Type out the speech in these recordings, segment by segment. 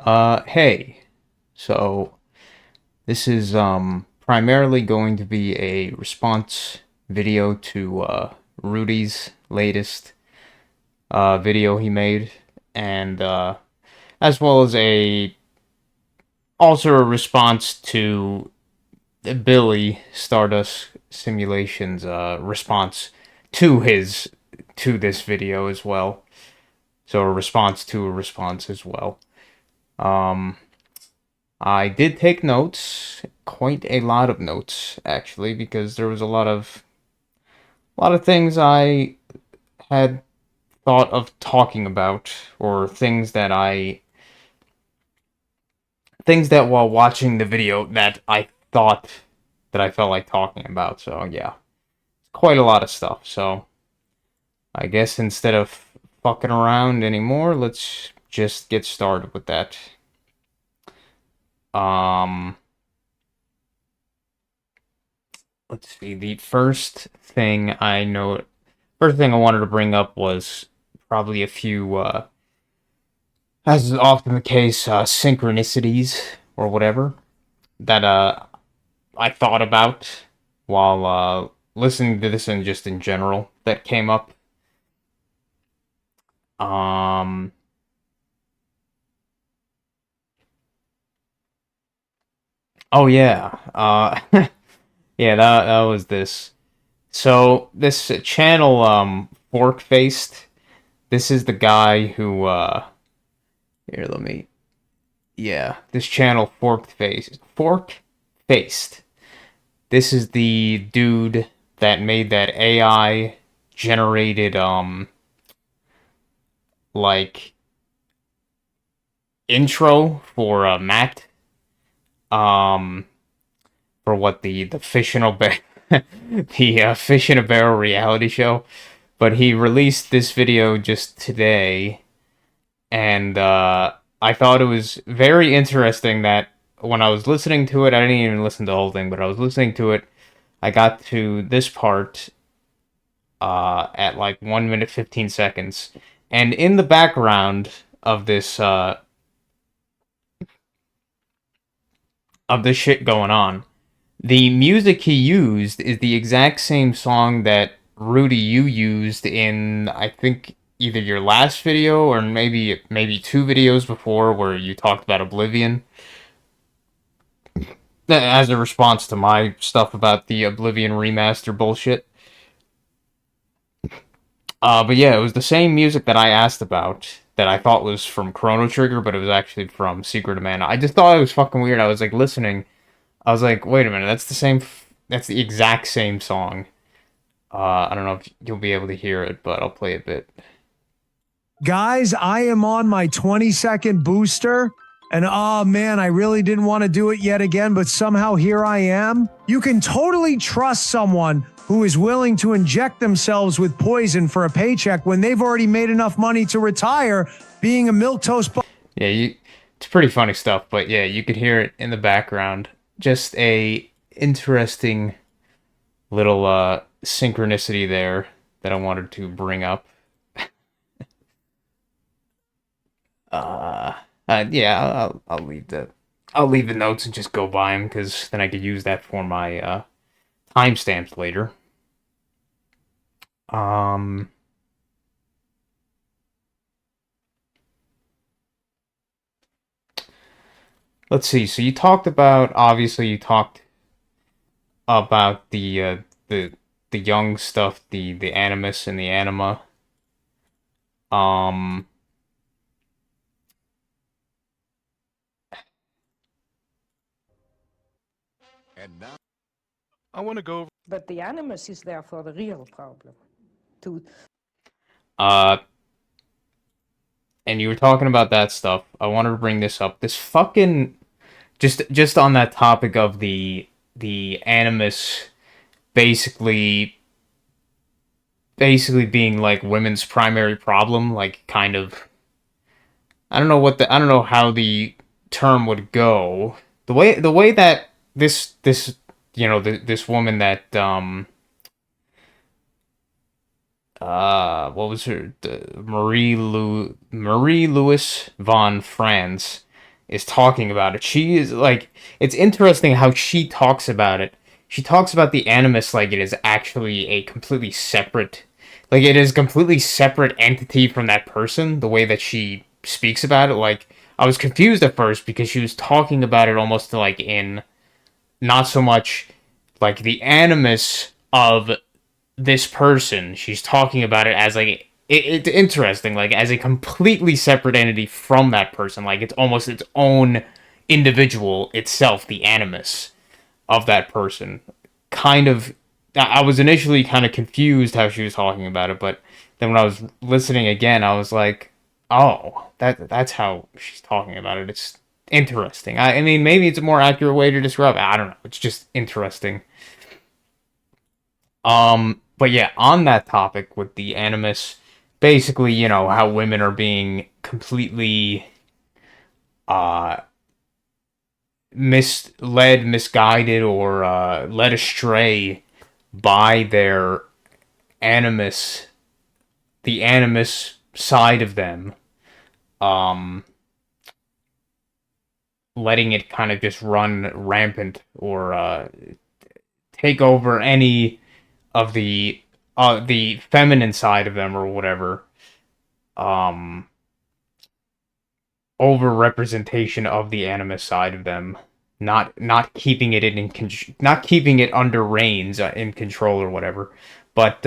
Hey. So this is primarily going to be a response video to Rudy's latest video he made, and as well as a response to Billy Stardust Simulation's response to his to this video as well. So a response to a response as well. Um, I did take notes, quite a lot of notes actually, because there was a lot of things I had thought of talking about, or things that while watching the video that I thought that I felt like talking about. So yeah, quite a lot of stuff. So I guess instead of fucking around anymore, let's just get started with that. Um, let's see. First thing I wanted to bring up was probably a few, as is often the case, synchronicities or whatever that I thought about while listening to this and just in general that came up. Um, oh yeah, yeah, that was this. So this channel, Fork Faced. This is the guy who, here, let me, yeah, this channel Fork Faced. This is the dude that made that AI generated like intro for Matt um for what the fish in a the fish in a barrel reality show. But he released this video just today, and I thought it was very interesting that when I was listening to it, I didn't even listen to the whole thing, but I was listening to it. I got to this part at like 1 minute 15 seconds, and in the background of this shit going on, the music he used is the exact same song that Rudy you used in, I think, either your last video or maybe two videos before, where you talked about Oblivion as a response to my stuff about the Oblivion remaster bullshit. But yeah, it was the same music that I asked about that I thought was from Chrono Trigger, but it was actually from Secret of Mana. I just thought it was fucking weird. I was like listening. I was like, wait a minute, that's the same. That's the exact same song. I don't know if you'll be able to hear it, but I'll play a bit. Guys, I am on my 20-second booster. And oh man, I really didn't want to do it yet again, but somehow here I am. You can totally trust someone who is willing to inject themselves with poison for a paycheck when they've already made enough money to retire being a milquetoast. Yeah, it's pretty funny stuff, but yeah, you could hear it in the background. Just a interesting little synchronicity there that I wanted to bring up. Uh, yeah, I'll leave the notes and just go by them, because then I could use that for my timestamps later. Um, let's see. So you talked about the the young stuff, the Animus and the Anima. Um, And now I want to go over. But the animus is there for the real problem. To uh, and you were talking about that stuff. I wanted to bring this up. This fucking just on that topic of the Animus basically being like women's primary problem, like kind of, I don't know how the term would go. The way that this this woman that what was her, Marie Louis von Franz, is talking about it. She is like, it's interesting how she talks about it. She talks about the Animus like it is actually a completely separate, like it is a completely separate entity from that person, the way that she speaks about it. Like, I was confused at first because she was talking about it almost like in not so much like the Animus of this person. She's talking about it as like it's interesting, like as a completely separate entity from that person. Like it's almost its own individual itself, the Animus of that person. Kind of, I was initially kind of confused how she was talking about it, but then when I was listening again, I was like, oh, that's how she's talking about it. It's interesting. I mean, maybe it's a more accurate way to describe it. I don't know. It's just interesting. But yeah, on that topic with the Animus, basically, you know, how women are being completely uh misled, misguided, or led astray by their animus, the animus side of them, um, letting it kind of just run rampant or take over any of the feminine side of them or whatever. Um, Over representation of the animus side of them, not keeping it not keeping it under reins in control or whatever. But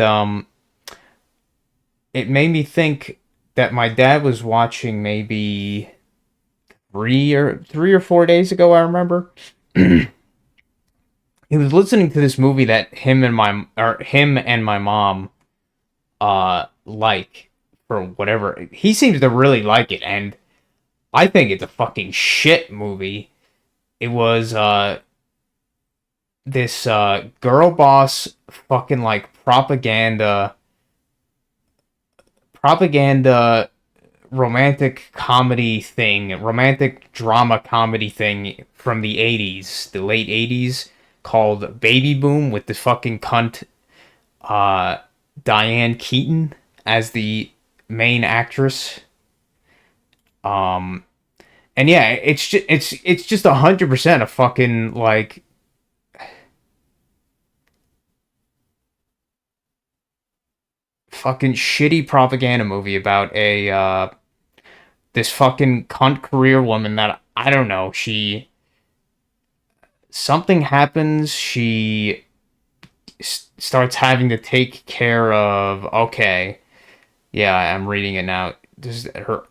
it made me think that my dad was watching maybe 3 or 4 days ago. I remember he was listening to this movie that him and my mom like for whatever. He seems to really like it, and I think it's a fucking shit movie. It was this girl boss fucking like propaganda romantic comedy thing, romantic drama comedy thing from the 80s, the late 80s, called Baby Boom, with the fucking cunt uh Diane Keaton as the main actress. Um and yeah, it's just 100% a fucking like fucking shitty propaganda movie about a this fucking cunt career woman that I don't know. Something happens. She starts having to take care of. Okay, yeah, I'm reading it now. This her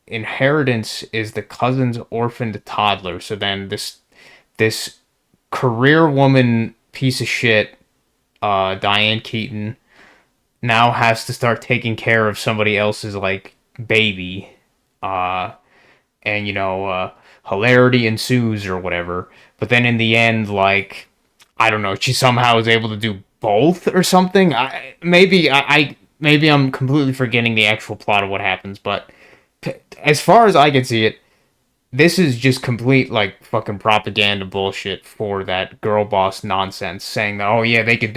inheritance is the cousin's orphaned toddler. So then this career woman piece of shit, Diane Keaton, now has to start taking care of somebody else's like baby. Uh, and hilarity ensues or whatever. But then in the end, like, I don't know, she somehow is able to do both or something. Maybe I'm completely forgetting the actual plot of what happens, but as far as I can see it, this is just complete like fucking propaganda bullshit for that girl boss nonsense, saying that, oh yeah, they could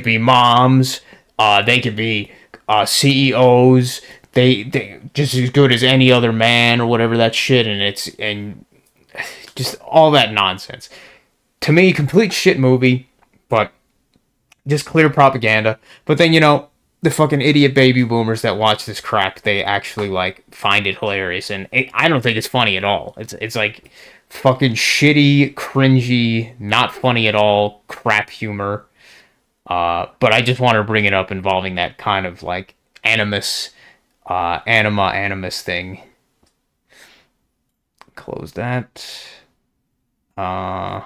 be moms, they could be CEOs, they just as good as any other man or whatever that shit, and just all that nonsense. To me, complete shit movie, but just clear propaganda. But then the fucking idiot baby boomers that watch this crap, they actually like find it hilarious, and I don't think it's funny at all. It's like fucking shitty, cringy, not funny at all, crap humor. But I just want to bring it up involving that kind of like animus, animus thing. Close that. Uh,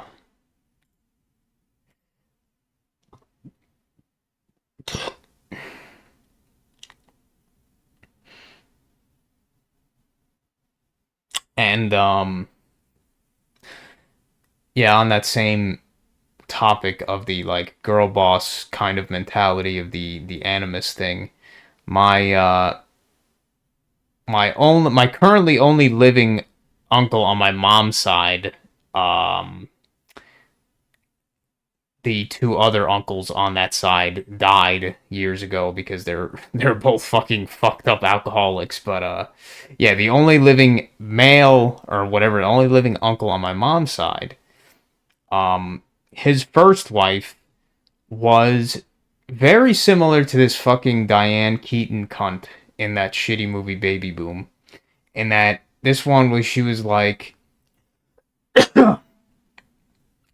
and yeah, on that same topic of the like girl boss kind of mentality of the animus thing, my my currently only living uncle on my mom's side, um the two other uncles on that side died years ago because they're both fucking fucked up alcoholics. But yeah, the only living male or whatever, the only living uncle on my mom's side, his first wife was very similar to this fucking Diane Keaton cunt in that shitty movie Baby Boom. In that this one was she was like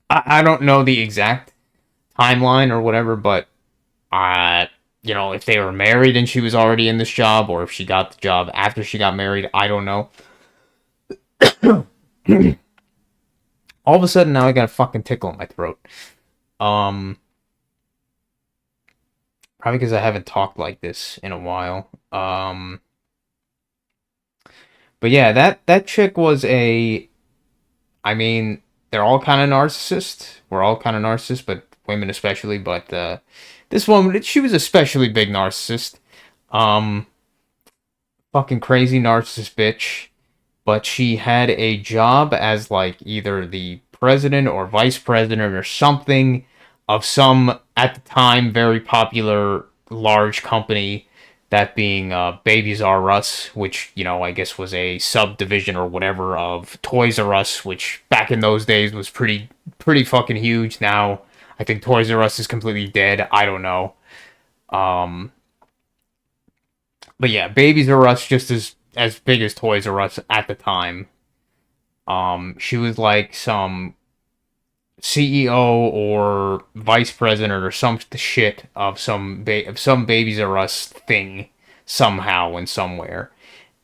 I don't know the exact timeline or whatever, but you know, if they were married and she was already in this job, or if she got the job after she got married, I don't know. All of a sudden, now I got a fucking tickle in my throat. Um, Probably because I haven't talked like this in a while. But yeah, that chick was a. I mean, they're all kind of narcissists. We're all kind of narcissists, but women especially. But this woman, she was especially big narcissist. Um, Fucking crazy narcissist bitch. But she had a job as like either the president or vice president or something of some at the time very popular large company, that being Babies R Us, which you know I guess was a subdivision or whatever of Toys R Us, which back in those days was pretty fucking huge. Now I think Toys R Us is completely dead. I don't know. Um, but yeah, Babies R Us just as big as Toys R Us at the time. She was like some CEO or vice president or some shit of some Babies R Us thing somehow and somewhere,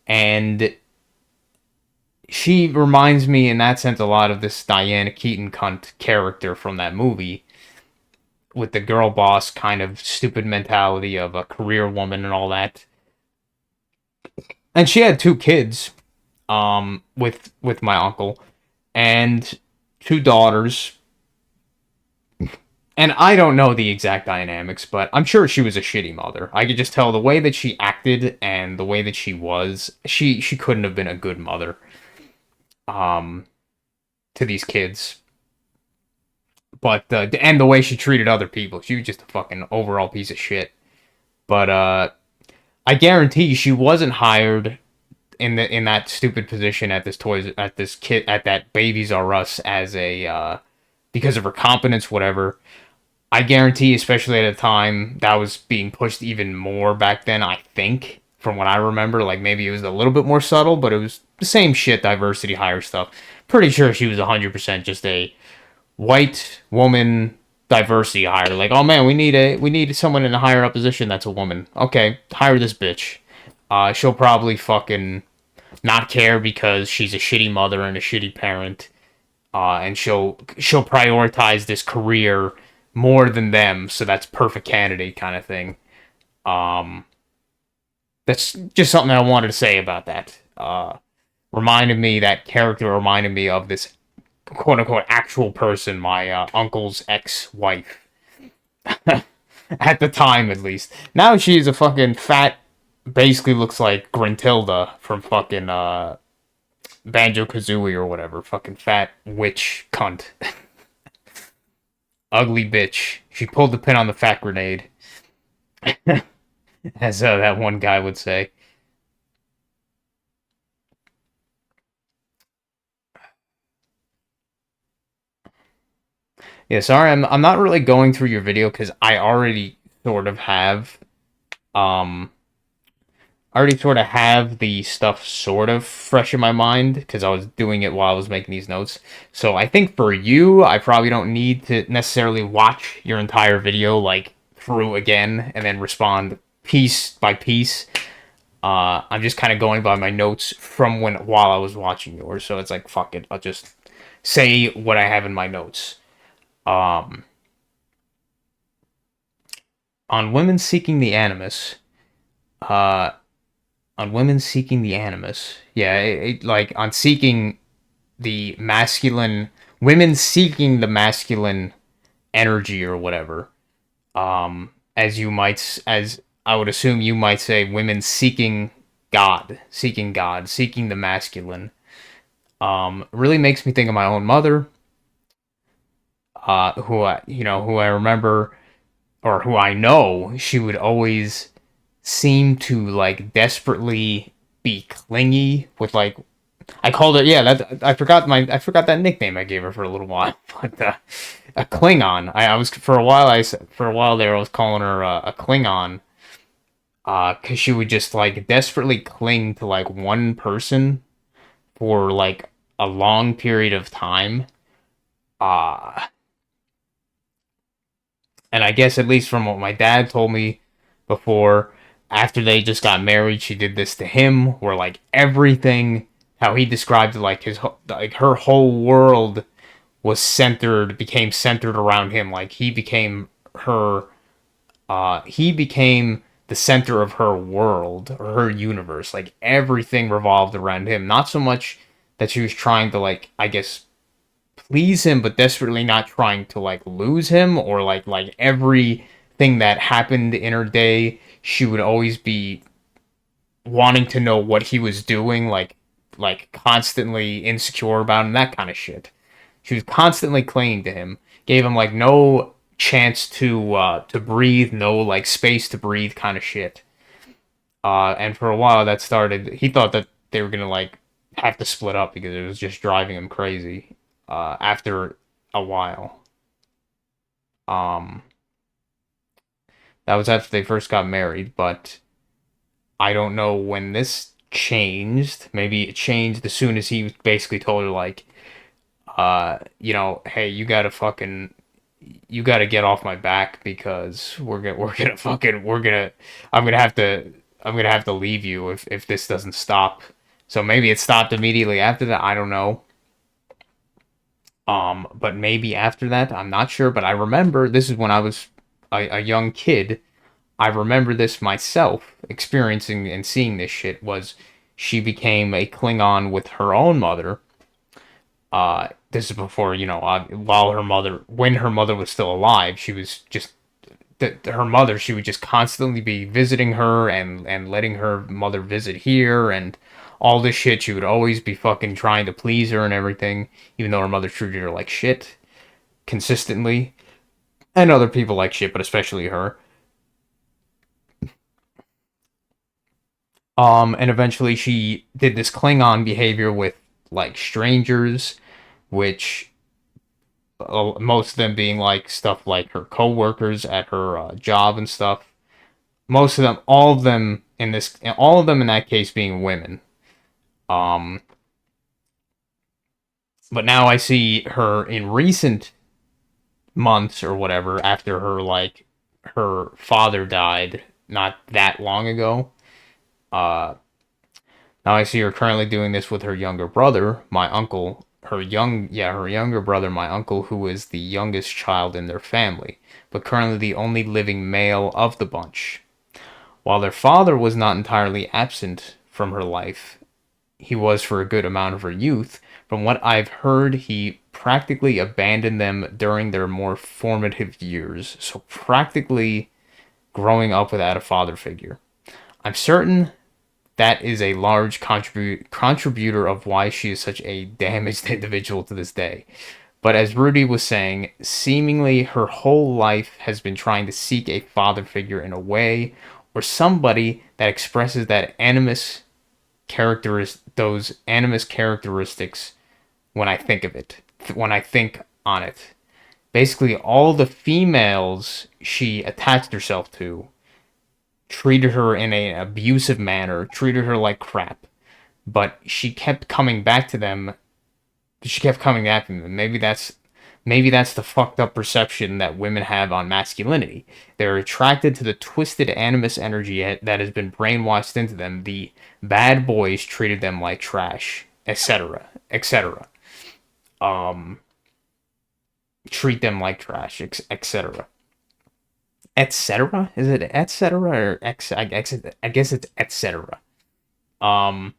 and she reminds me in that sense a lot of this Diana Keaton cunt character from that movie, with the girl boss kind of stupid mentality of a career woman and all that. And she had two kids, with my uncle, and two daughters. And I don't know the exact dynamics, but I'm sure she was a shitty mother. I could just tell the way that she acted and the way that she was. She couldn't have been a good mother. Um, to these kids, but and the way she treated other people, she was just a fucking overall piece of shit. But I guarantee she wasn't hired in that stupid position at this kid at that Babies R Us as a because of her competence, whatever. I guarantee, especially at a time that was being pushed even more back then, I think, from what I remember, like maybe it was a little bit more subtle, but it was the same shit, diversity hire stuff. Pretty sure she was 100% just a white woman diversity hire. Like, oh man, we need someone in a higher up position that's a woman. Okay, hire this bitch. She'll probably fucking not care because she's a shitty mother and a shitty parent, and she'll prioritize this career more than them, so that's perfect candidate kind of thing. Um, that's just something I wanted to say about that. That character reminded me of this quote unquote actual person, my uncle's ex-wife. At the time, at least. Now she's a fucking fat, basically looks like Grintilda from fucking Banjo Kazooie or whatever. Fucking fat witch cunt. Ugly bitch. She pulled the pin on the fat grenade. As that one guy would say. Yeah, sorry, I'm not really going through your video because um I already sort of have the stuff sort of fresh in my mind because I was doing it while I was making these notes. So I think for you, I probably don't need to necessarily watch your entire video like through again and then respond piece by piece. I'm just kind of going by my notes from while I was watching yours. So it's like fuck it, I'll just say what I have in my notes. Um, on women seeking the Animus, uh, on women seeking the Animus. Yeah, like on seeking the masculine, women seeking the masculine energy or whatever. As I would assume you might say, women seeking God, seeking the masculine. Really makes me think of my own mother. who I remember, or who I know, she would always seem to like desperately be clingy with like, I called her, yeah, that I forgot that nickname I gave her for a little while, but a Klingon. I was for a while there I was calling her a Klingon, because she would just like desperately cling to like one person for like a long period of time. Uh and I guess, at least from what my dad told me before, after they just got married, she did this to him, where like everything, how he described it, like like her whole world became centered around him. Like he became the center of her world, or her universe. Like everything revolved around him. Not so much that she was trying to, like, I guess, please him, but desperately not trying to like lose him, or like everything that happened in her day, she would always be wanting to know what he was doing, like constantly insecure about him, that kind of shit. She was constantly clinging to him, gave him like no chance to breathe, no like space to breathe, kind of shit. And for a while that started. He thought that they were gonna like have to split up because it was just driving him crazy. After a while, um, that was after they first got married, but I don't know when this changed. Maybe it changed as soon as he basically told her like, hey, you gotta get off my back, because I'm gonna have to leave you if this doesn't stop. So maybe it stopped immediately after that. I don't know. But maybe after that, I'm not sure. But I remember, this is when I was a young kid. I remember this myself, experiencing and seeing this shit. Was she became a Klingon with her own mother. This is before, when her mother was still alive, she was just her mother. She would just constantly be visiting her, and letting her mother visit here, and all this shit. She would always be fucking trying to please her and everything, even though her mother treated her like shit consistently, and other people like shit, but especially her. And eventually she did this Klingon behavior with like strangers, which, most of them being like stuff like her coworkers at her job and stuff. Most of them, all of them in that case being women. Um, but now I see her in recent months or whatever, after her father died not that long ago. Uh, Now I see her currently doing this with her younger brother, my uncle, her younger brother, my uncle, who is the youngest child in their family, but currently the only living male of the bunch. While their father was not entirely absent from her life, he was for a good amount of her youth. From what I've heard, he practically abandoned them during their more formative years, so practically growing up without a father figure. I'm certain that is a large contributor of why she is such a damaged individual to this day. But as Rudy was saying, seemingly her whole life has been trying to seek a father figure in a way, or somebody that expresses those animus characteristics when I think of it, when I think on it. Basically, all the females she attached herself to treated her in an abusive manner, treated her like crap. But she kept coming back to them. She kept coming back to them. Maybe that's the fucked up perception that women have on masculinity. They're attracted to the twisted animus energy that has been brainwashed into them. The bad boys treated them like trash, etc., etc. Treat them like trash, etc. Etc. Is it etc. or x? I guess it's etc. Um,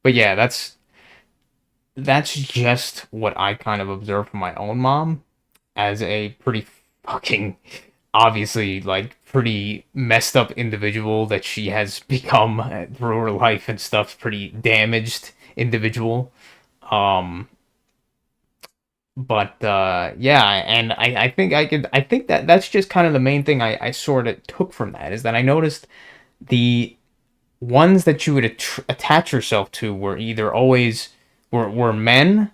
but yeah, that's just what I kind of observed from my own mom, as a pretty fucking, obviously, like, pretty messed up individual that she has become through her life and stuff. Pretty damaged individual. Um, But yeah, and I think I think that that's just kind of the main thing I sort of took from that, is that I noticed the ones that you would attach yourself to were either always were men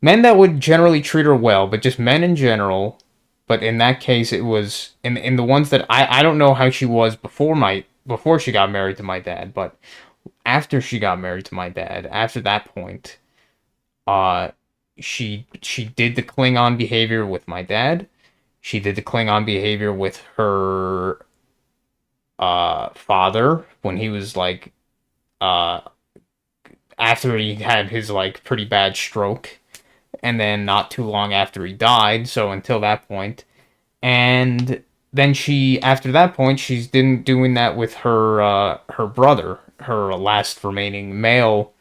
that would generally treat her well, but just men in general. But in that case, it was in the ones that I don't know how she was before she got married to my dad, but after she got married to my dad, after that point, uh, she did the Klingon behavior with my dad. She did the Klingon behavior with her father when he was like uh after he had his like pretty bad stroke, and then not too long after he died, so until that point. And then she, after that point, she's been doing that with her brother, her last remaining male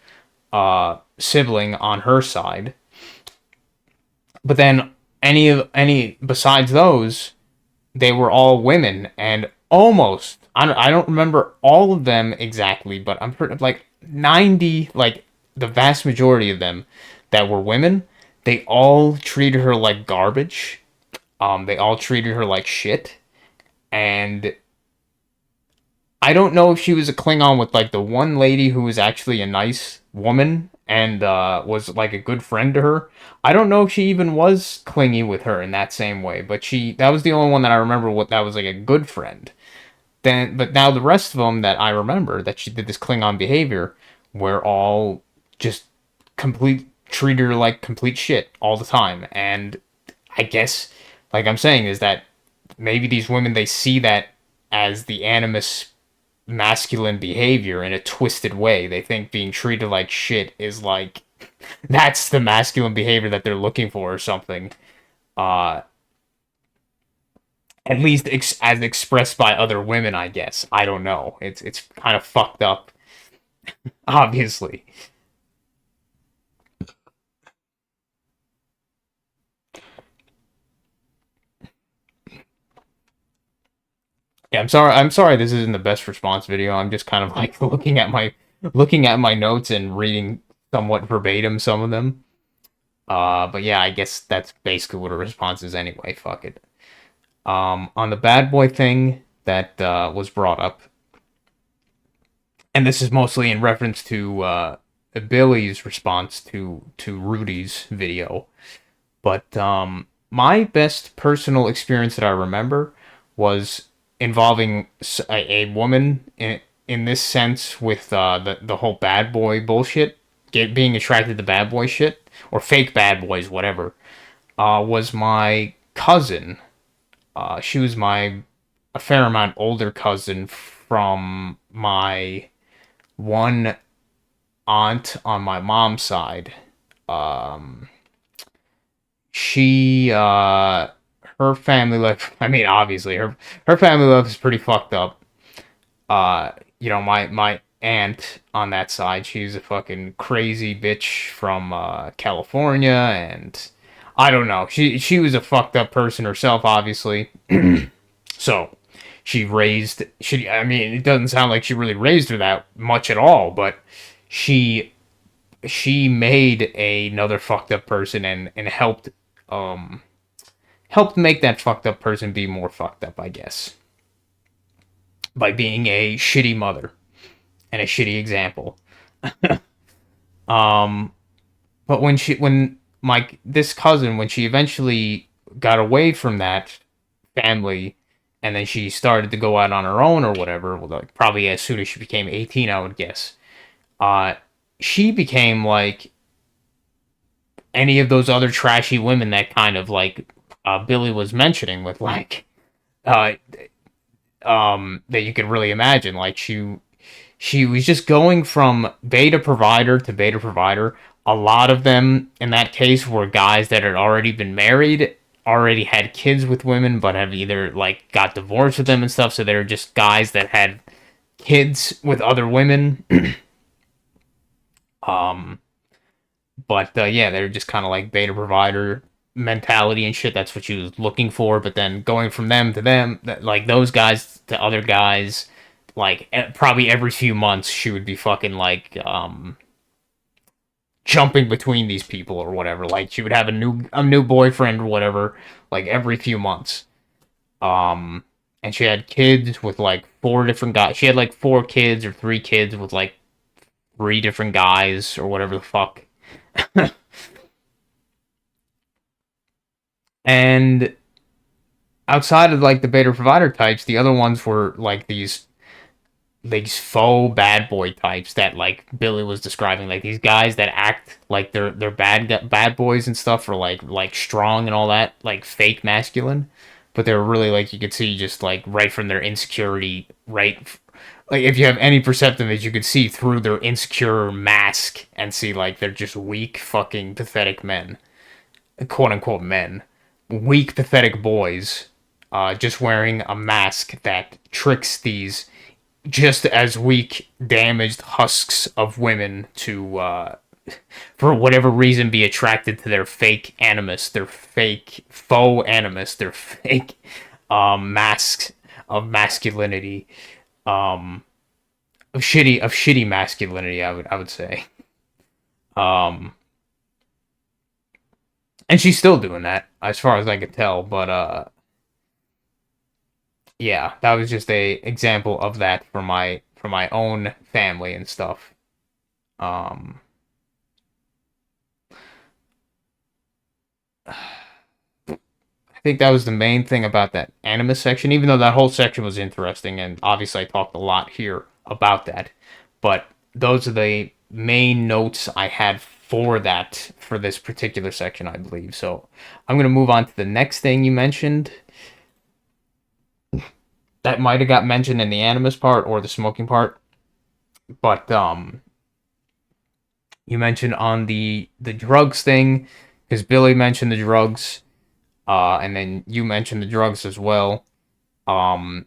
sibling on her side. But then any besides those, they were all women, and almost I don't remember all of them exactly, but I'm pretty like 90, like the vast majority of them that were women, they all treated her like garbage. They all treated her like shit, and I don't know if she was a Klingon with like the one lady who was actually a nice woman and was like a good friend to her. I don't know if she even was clingy with her in that same way, but that was the only one that I remember what that was like a good friend. Then, but now the rest of them that I remember that she did this Klingon behavior were all just complete treated her like complete shit all the time. And I guess, like I'm saying, is that maybe these women, they see that as the Animus masculine behavior in a twisted way. They think being treated like shit is like that's the masculine behavior that they're looking for or something. Uh at least as expressed by other women, I guess. I don't know. It's kind of fucked up, obviously. Yeah, I'm sorry. I'm sorry. This isn't the best response video. I'm just kind of like looking at my notes and reading somewhat verbatim some of them. But yeah, I guess that's basically what a response is anyway. Fuck it. On the bad boy thing that was brought up, and this is mostly in reference to Billy's response to Rudy's video. But my best personal experience that I remember was involving a woman in this sense with the whole bad boy bullshit, being attracted to bad boy shit or fake bad boys, whatever. Was my cousin. She was my a fair amount older cousin from my one aunt on my mom's side. Um, she her family life. I mean, obviously her family life is pretty fucked up. You know, my aunt on that side, she's a fucking crazy bitch from California, and I don't know. She was a fucked up person herself, obviously. So I mean, it doesn't sound like she really raised her that much at all, but she she made another fucked up person and um helped make that fucked up person be more fucked up, I guess, by being a shitty mother and a shitty example. Um but when my this cousin, when she eventually got away from that family, and then she started to go out on her own or whatever, well, like probably as soon as she became 18, I would guess. Uh, she became like any of those other trashy women that kind of like Billy was mentioning with like uh, that you could really imagine. Like she was just going from beta provider to beta provider. A lot of them in that case were guys that had already been married, already had kids with women, but have either like got divorced with them and stuff. So they're just guys that had kids with other women. um, but yeah, they're just kind of like beta provider mentality and shit. That's what she was looking for. But then going from them to them, like those guys to other guys, like probably every few months she would be fucking like jumping between these people or whatever. Like she would have a new boyfriend or whatever, like every few months. And she had kids with like four different guys. She had like four kids or three kids with like three different guys or whatever the fuck. And outside of like the beta provider types, the other ones were like these faux bad boy types that like Billy was describing, like these guys that act like they're bad boys and stuff, or like strong and all that, like fake masculine, but they're really like you could see just like right from their insecurity, right, like if you have any perceptiveness, you could see through their insecure mask and see like they're just weak, fucking pathetic men, quote unquote men, weak, pathetic boys, just wearing a mask that tricks these just as weak, damaged husks of women to, for whatever reason, be attracted to their fake animus, their fake faux animus, their fake masks of masculinity, of shitty masculinity. I would say, um, and she's still doing that as far as I could tell. But yeah, that was just a example of that for my own family and stuff. Um, I think that was the main thing about that Animus section, even though that whole section was interesting, and obviously I talked a lot here about that. But those are the main notes I had for that, for this particular section, I believe. So I'm going to move on to the next thing you mentioned. That might have got mentioned in the Animus part or the smoking part. But you mentioned on the drugs thing, because Billy mentioned the drugs, and then you mentioned the drugs as well. Um,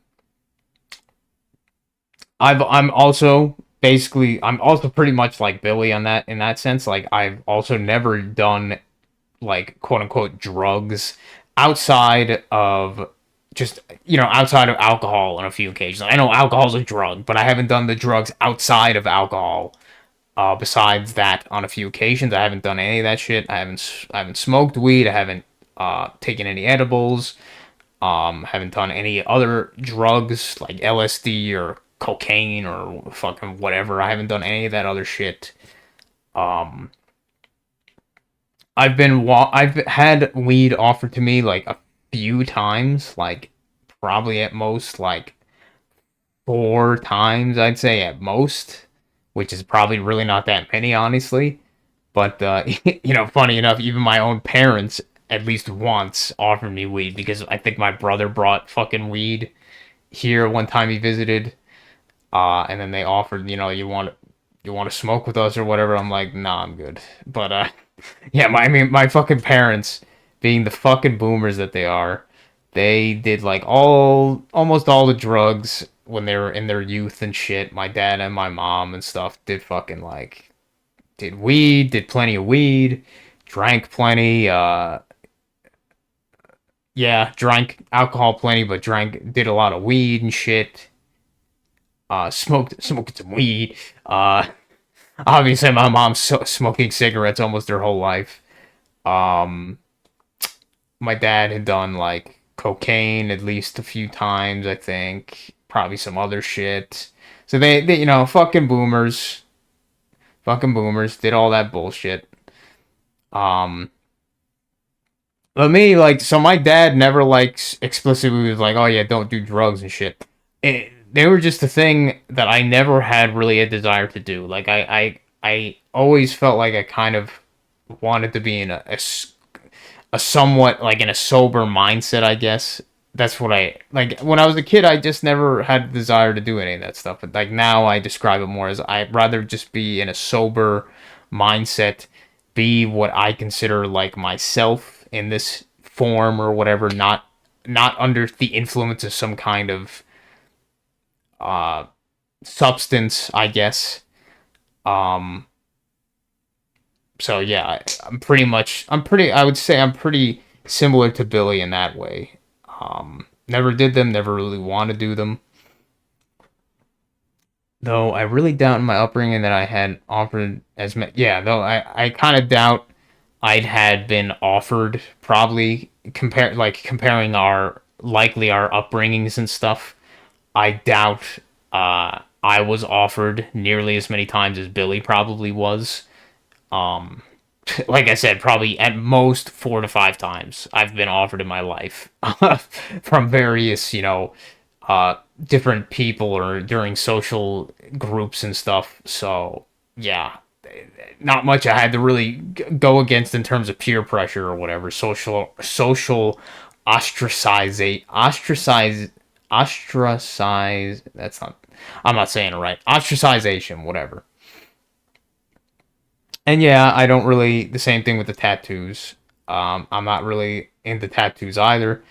I'm also pretty much like Billy on that, in that sense. Like I've also never done like quote unquote drugs outside of just, outside of alcohol on a few occasions. I know alcohol's a drug, but I haven't done the drugs outside of alcohol. Besides that, on a few occasions, I haven't done any of that shit. I haven't smoked weed. I haven't taken any edibles. Haven't done any other drugs like LSD or cocaine or fucking whatever. I haven't done any of that other shit. Um, I've had weed offered to me like a few times, like probably at most like four times, I'd say at most, which is probably really not that many, honestly. But funny enough, even my own parents at least once offered me weed because I think my brother brought fucking weed here one time he visited, and then they offered, you want to smoke with us or whatever. I'm like, nah, I'm good. But yeah, my fucking parents, being the fucking boomers that they are, they did like almost all the drugs when they were in their youth and shit. My dad and my mom and stuff did fucking like did weed, did plenty of weed, drank plenty, yeah, drank alcohol plenty, but did a lot of weed and shit. Smoked some weed. Obviously my mom's smoking cigarettes almost her whole life. Um, my dad had done like cocaine at least a few times, I think. Probably some other shit. So they fucking boomers did all that bullshit. Um, but me, like, so my dad never like explicitly was like, oh yeah, don't do drugs and shit. They were just a thing that I never had really a desire to do. Like I always felt like I kind of wanted to be in a somewhat like in a sober mindset, I guess. That's what I like when I was a kid. I just never had the desire to do any of that stuff. But like now, I describe it more as I'd rather just be in a sober mindset, be what I consider like myself in this form or whatever, not under the influence of some kind of uh substance, I guess. Um, so yeah, I would say I'm pretty similar to Billy in that way. Never did them, never really want to do them. Though I really doubt in my upbringing that I had offered as many. Yeah, though I kind of doubt I'd had been offered, probably comparing our likely our upbringings and stuff. I doubt I was offered nearly as many times as Billy probably was. Um, like I said, probably at most 4 to 5 times I've been offered in my life from various, different people or during social groups and stuff. So yeah, not much I had to really go against in terms of peer pressure or whatever. Social ostracize. That's not. I'm not saying it right. Ostracization, whatever. And yeah, I don't really the same thing with the tattoos. I'm not really into tattoos either,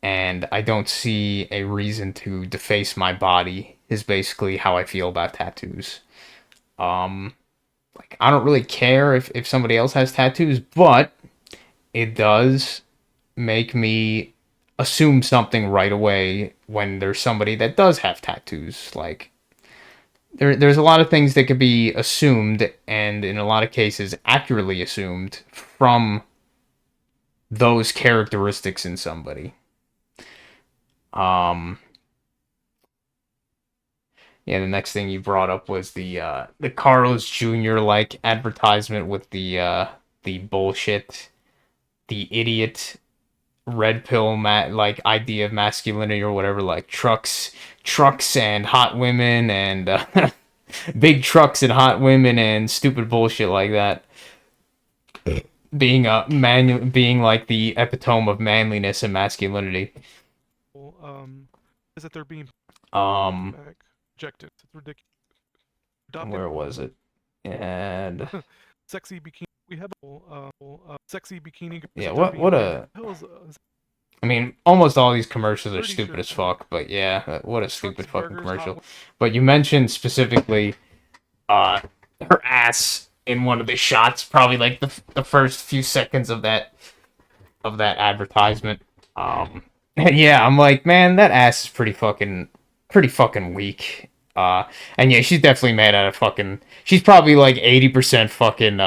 and I don't see a reason to deface my body. Is basically how I feel about tattoos. Um, like I don't really care if somebody else has tattoos, but it does make me assume something right away when there's somebody that does have tattoos. Like there's a lot of things that could be assumed, and in a lot of cases accurately assumed from those characteristics in somebody. Um, yeah, the next thing you brought up was the Carlos Jr. like advertisement with the bullshit, the idiot red pill like idea of masculinity or whatever, like trucks and hot women and big trucks and hot women and stupid bullshit like that. Being being like the epitome of manliness and masculinity. Is that they're being Um, rejected. It's ridiculous. where was it? And Sexy bikini. We have sexy bikini. yeah, what a. I mean, almost all these commercials are stupid as fuck, but yeah, what a stupid fucking commercial. But you mentioned specifically, uh, her ass in one of the shots, probably like the first few seconds of that advertisement. And yeah, I'm like, man, that ass is pretty fucking weak. And yeah, she's definitely made out of fucking. She's probably like 80% fucking.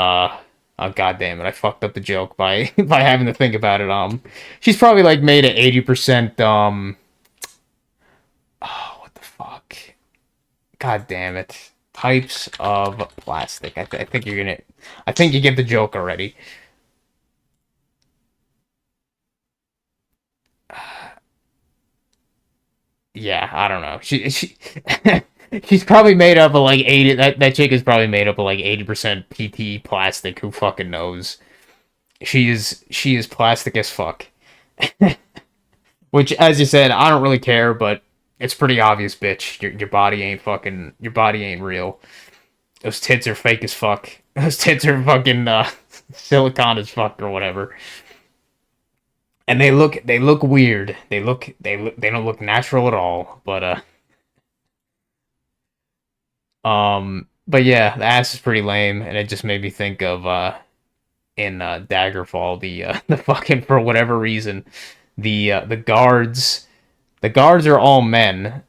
Oh god damn it! I fucked up the joke by by having to think about it. She's probably like made at 80%. Oh, what the fuck? God damn it! Types of plastic. I think you're gonna. I think you get the joke already. Yeah, I don't know. She's probably made up of like 80. That chick is probably made up of like 80% PT plastic. Who fucking knows? She is plastic as fuck. Which, as you said, I don't really care, but it's pretty obvious, bitch. Your body ain't real. Those tits are fake as fuck. Those tits are fucking silicon as fuck or whatever. And they look weird. They don't look natural at all. But yeah, the ass is pretty lame, and it just made me think of in Daggerfall the fucking for whatever reason the guards are all men.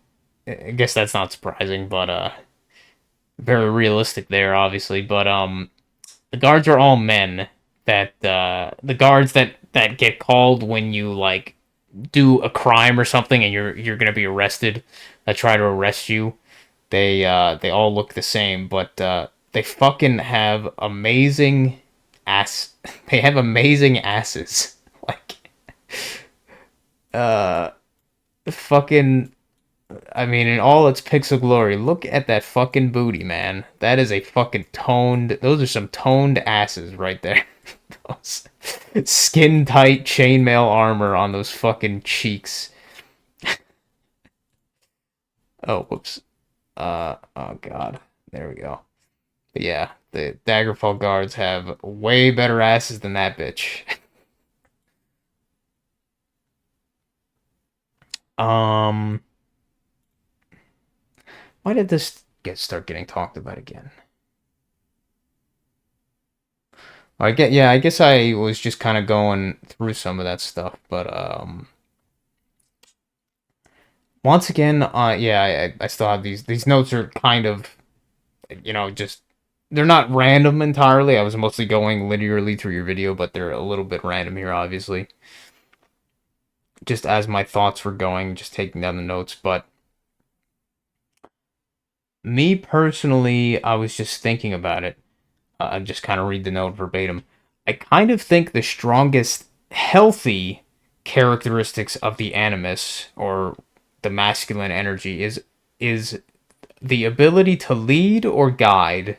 I guess that's not surprising, but very realistic there, obviously. But the guards are all men. That the guards that get called when you like do a crime or something, and you're gonna be arrested. That try to arrest you. They all look the same, but they fucking have amazing ass. They have amazing asses. Like uh, fucking. I mean, in all its pixel glory, look at that fucking booty, man. That is a fucking toned. Those are some toned asses right there. Those skin tight chainmail armor on those fucking cheeks. Oh, whoops. Oh god. There we go. But yeah, the Daggerfall guards have way better asses than that bitch. um, why did this start getting talked about again? I guess I was just kind of going through some of that stuff, but once again, yeah, I still have these notes are kind of, just they're not random entirely. I was mostly going linearly through your video, but they're a little bit random here, obviously. Just as my thoughts were going, just taking down the notes. But me personally, I was just thinking about it. I just kind of read the note verbatim. I kind of think the strongest healthy characteristics of the animus, or the masculine energy, is the ability to lead or guide,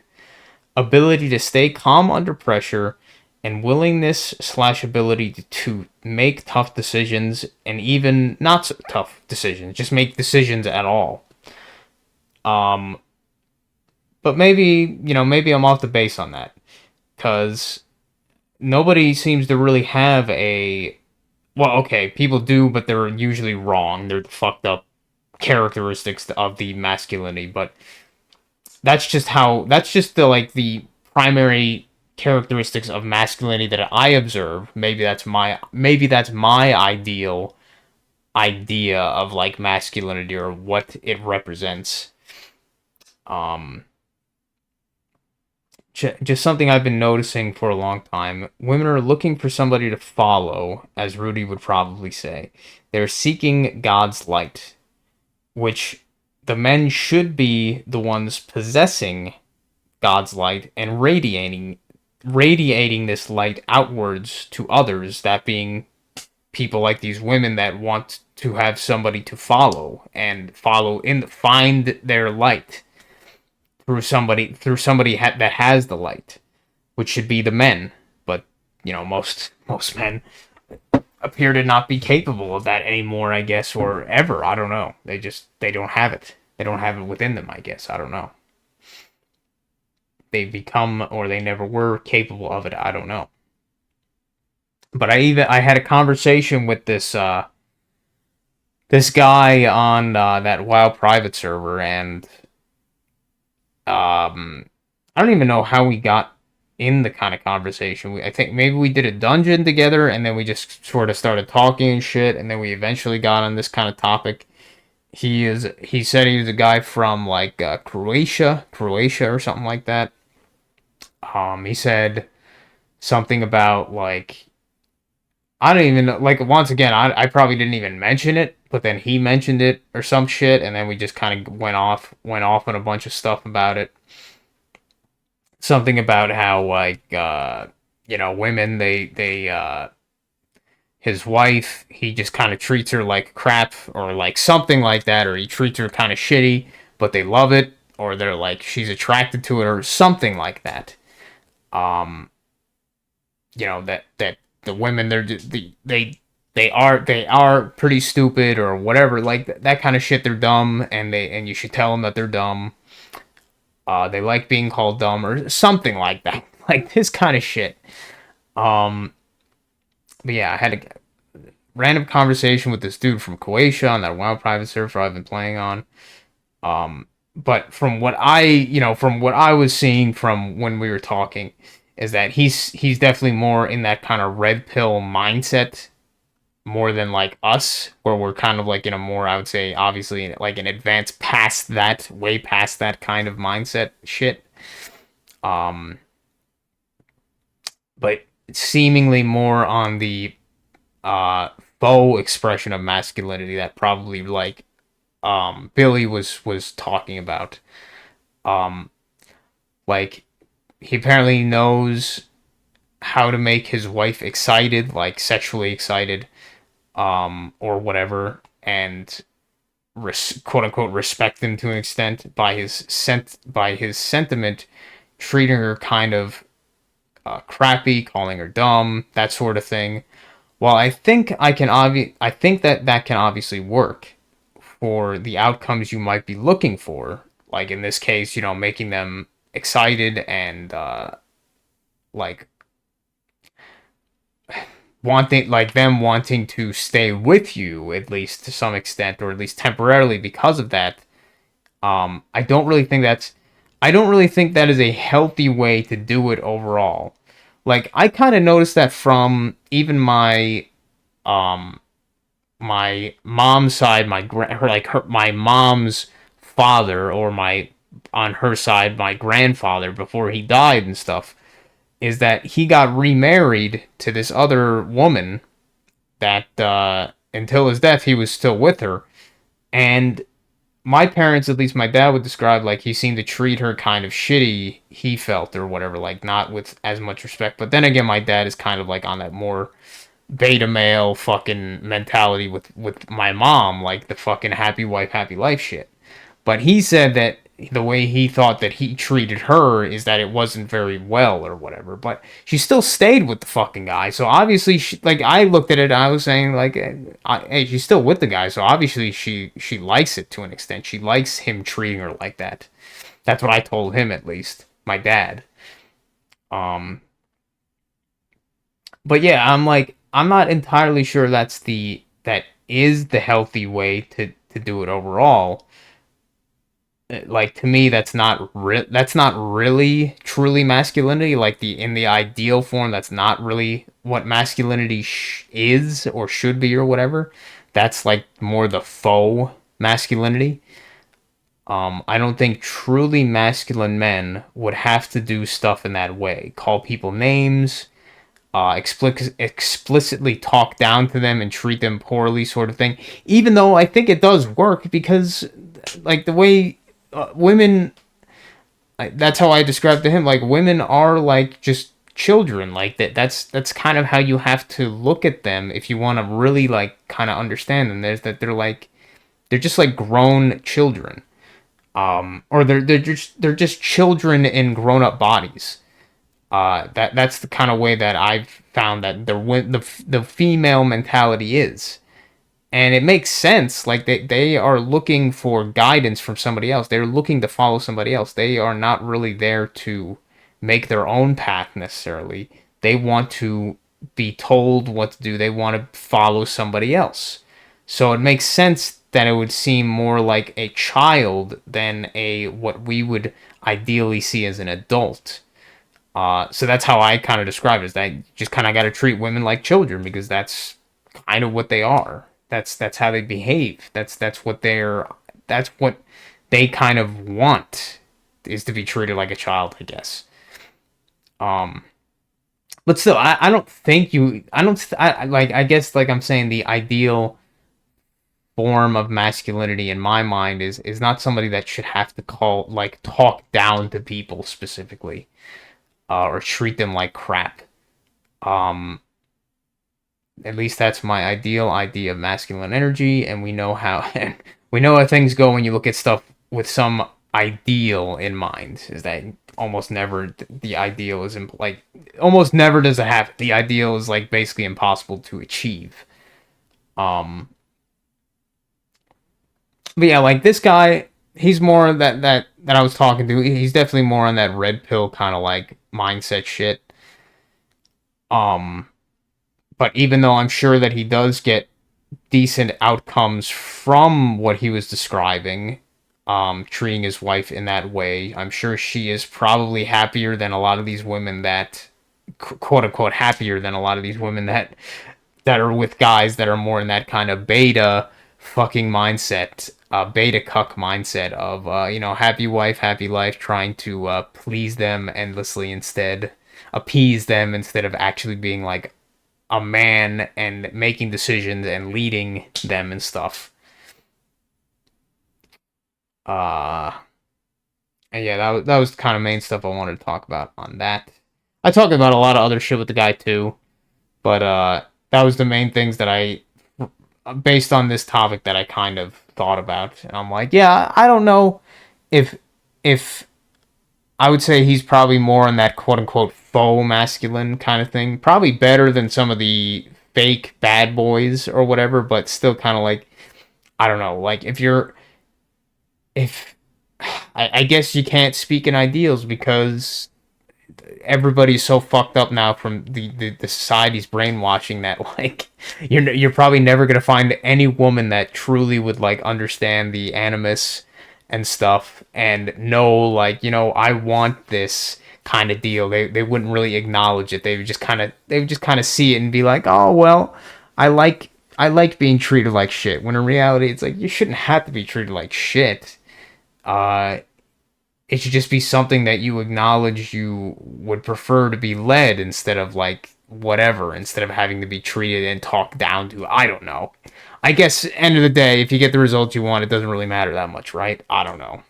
ability to stay calm under pressure, and willingness slash ability to make tough decisions, and even not so tough decisions, just make decisions at all. Um, but maybe, maybe I'm off the base on that, because nobody seems to really have a, well, okay, people do, but they're usually wrong. They're the fucked up characteristics of the masculinity, but that's just the, like, the primary characteristics of masculinity that I observe. Maybe that's my ideal idea of, like, masculinity, or what it represents. Um just something I've been noticing for a long time. Women are looking for somebody to follow, as Rudy would probably say. They're seeking God's light, which the men should be the ones possessing God's light and radiating this light outwards to others, that being people like these women that want to have somebody to follow, and find their light through somebody that has the light, which should be the men. But most men appear to not be capable of that anymore, I guess, or ever. I don't know. They don't have it. They don't have it within them, I guess. I don't know. They become, or they never were capable of it. I don't know. But I had a conversation with this guy on that WoW private server, and I don't even know how we got in the kind of conversation. I think maybe we did a dungeon together, and then we just sort of started talking and shit, and then we eventually got on this kind of topic. He said he was a guy from, like, Croatia or something like that. He said something about, like, I don't even know, like, once again, I probably didn't even mention it, but then he mentioned it or some shit, and then we just kind of went off on a bunch of stuff about it. Something about how, like, women, his wife, he just kind of treats her like crap, or like something like that, or he treats her kind of shitty, but they love it, or they're like, she's attracted to it, or something like that. Um, that the women, they are pretty stupid, or whatever, like that kind of shit. They're dumb, and you should tell them that they're dumb. They like being called dumb, or something like that, like this kind of shit. But yeah, I had a random conversation with this dude from Croatia on that WoW private server I've been playing on. But from what I was seeing from when we were talking, is that he's definitely more in that kind of red pill mindset, more than like us, where we're kind of like in a more, I would say, obviously, like an advance past that, way past that kind of mindset shit. But seemingly more on the faux expression of masculinity that probably, like, Billy was talking about. Um, like, he apparently knows how to make his wife excited, like sexually excited, or whatever, and quote unquote respect them to an extent by his sentiment, treating her kind of crappy, calling her dumb, that sort of thing. Well, I think that can obviously work for the outcomes you might be looking for. Like in this case, making them excited, and like wanting to stay with you, at least to some extent, or at least temporarily, because of that. I don't really think that is a healthy way to do it overall. Like, I kind of noticed that from even my my mom's side, my mom's father, or my on her side, my grandfather before he died and stuff, is that he got remarried to this other woman that until his death he was still with her. And my parents, at least my dad, would describe like he seemed to treat her kind of shitty, he felt, or whatever, like not with as much respect. But then again, my dad is kind of like on that more beta male fucking mentality with my mom, like the fucking happy wife, happy life shit. But he said that the way he thought that he treated her is that it wasn't very well or whatever. But she still stayed with the fucking guy. So obviously, like I looked at it, and I was saying like, hey, she's still with the guy. So obviously, she likes it to an extent. She likes him treating her like that. That's what I told him, at least my dad. Um, but yeah, I'm not entirely sure that is the healthy way to do it overall. Like to me, that's not really truly masculinity. Like in the ideal form, that's not really what masculinity is or should be or whatever. That's like more the faux masculinity. I don't think truly masculine men would have to do stuff in that way. Call people names, explicitly talk down to them and treat them poorly, sort of thing. Even though I think it does work because, like, the way women, that's how I described to him. Like, women are like just children. Like that's kind of how you have to look at them if you want to really like kind of understand them. There's that they're just like grown children, or they're just children in grown up bodies. That's the kind of way that I've found that the female mentality is, and it makes sense. Like they are looking for guidance from somebody else. They're looking to follow somebody else. They are not really there to make their own path necessarily. They want to be told what to do. They want to follow somebody else. So it makes sense that it would seem more like a child than a what we would ideally see as an adult. So that's how I kind of describe it, is that you just kind of got to treat women like children because that's kind of what they are. That's how they behave. That's what they kind of want, is to be treated like a child, I guess. Um, but still, I don't think you I don't like I guess like I'm saying the ideal form of masculinity in my mind is not somebody that should have to talk down to people specifically, or treat them like crap. Um, at least that's my ideal idea of masculine energy, and we know how we know how things go when you look at stuff with some ideal in mind. Is that almost never the ideal is like almost never does it happen. The ideal is like basically impossible to achieve. Um, but yeah, like this guy, he's more that I was talking to. He's definitely more on that red pill kind of like mindset shit. Um, but even though I'm sure that he does get decent outcomes from what he was describing, treating his wife in that way, I'm sure she is probably happier than a lot of these women that, quote unquote, happier than a lot of these women that are with guys that are more in that kind of beta fucking mindset, beta cuck mindset of, happy wife, happy life, trying to please them endlessly instead, appease them instead of actually being like a man and making decisions and leading them and stuff. Uh, and yeah, that was the kind of main stuff I wanted to talk about on that. I talked about a lot of other shit with the guy too, but that was the main things that I, based on this topic, that I kind of thought about, and I'm like, yeah, I don't know if if I would say he's probably more on that quote unquote faux masculine kind of thing. Probably better than some of the fake bad boys or whatever, but still kind of like, I don't know, like if I guess you can't speak in ideals because everybody's so fucked up now from the society's brainwashing that like you're probably never gonna find any woman that truly would like understand the animus and stuff and know like, I want this kind of deal. They wouldn't really acknowledge it. They would just kind of see it and be like, oh well, I like I like being treated like shit. When in reality, it's like you shouldn't have to be treated like shit. It should just be something that you acknowledge you would prefer to be led instead of like whatever, instead of having to be treated and talked down to. I don't know. I guess end of the day, if you get the results you want, it doesn't really matter that much, right? I don't know.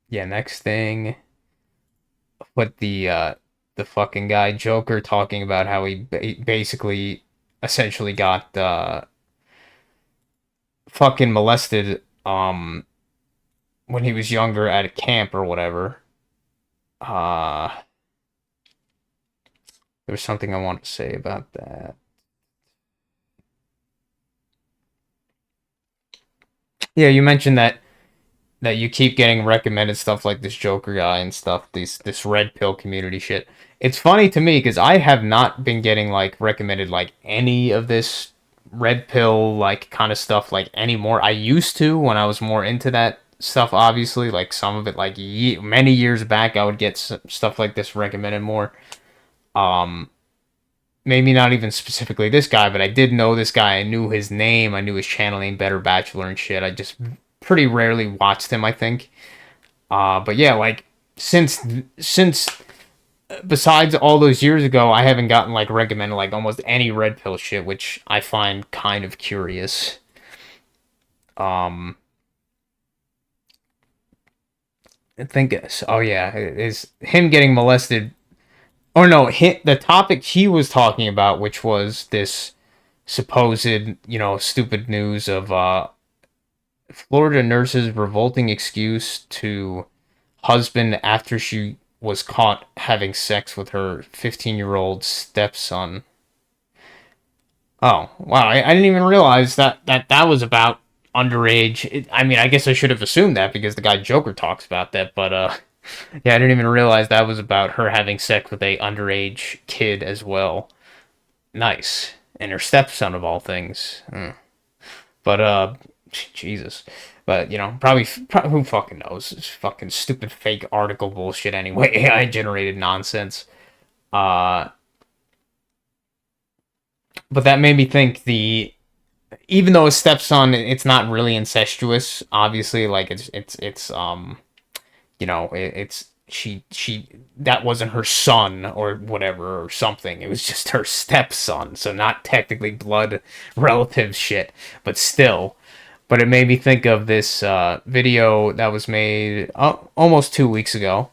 Yeah, next thing, what the fucking guy Joker talking about how he basically essentially got fucking molested when he was younger at a camp or whatever. Uh there was something I wanted to say about that. Yeah, you mentioned that you keep getting recommended stuff like this Joker guy and stuff, this red pill community shit. It's funny to me because I have not been getting like recommended like any of this red pill like kind of stuff like anymore. I used to when I was more into that stuff. Obviously, like some of it like many years back, I would get stuff like this recommended more. Um, Maybe not even specifically this guy, but I did know this guy. I knew his name. I knew his channel name, Better Bachelor and shit. I just pretty rarely watched him, I think. But yeah, like since besides all those years ago, I haven't gotten like recommended like almost any red pill shit, which I find kind of curious. Um, I think oh yeah, is him getting molested or no, the topic he was talking about, which was this supposed, stupid news of Florida nurse's revolting excuse to husband after she was caught having sex with her 15-year-old stepson. Oh, wow. I didn't even realize that was about underage. I mean, I guess I should have assumed that because the guy Joker talks about that, but yeah, I didn't even realize that was about her having sex with a underage kid as well. Nice. And her stepson of all things. But Jesus. But probably who fucking knows? It's fucking stupid fake article bullshit anyway. AI generated nonsense. Uh but that made me think even though a stepson, it's not really incestuous, obviously, like it's she that wasn't her son or whatever or something. It was just her stepson, so not technically blood relative shit, but still. But it made me think of this video that was made almost 2 weeks ago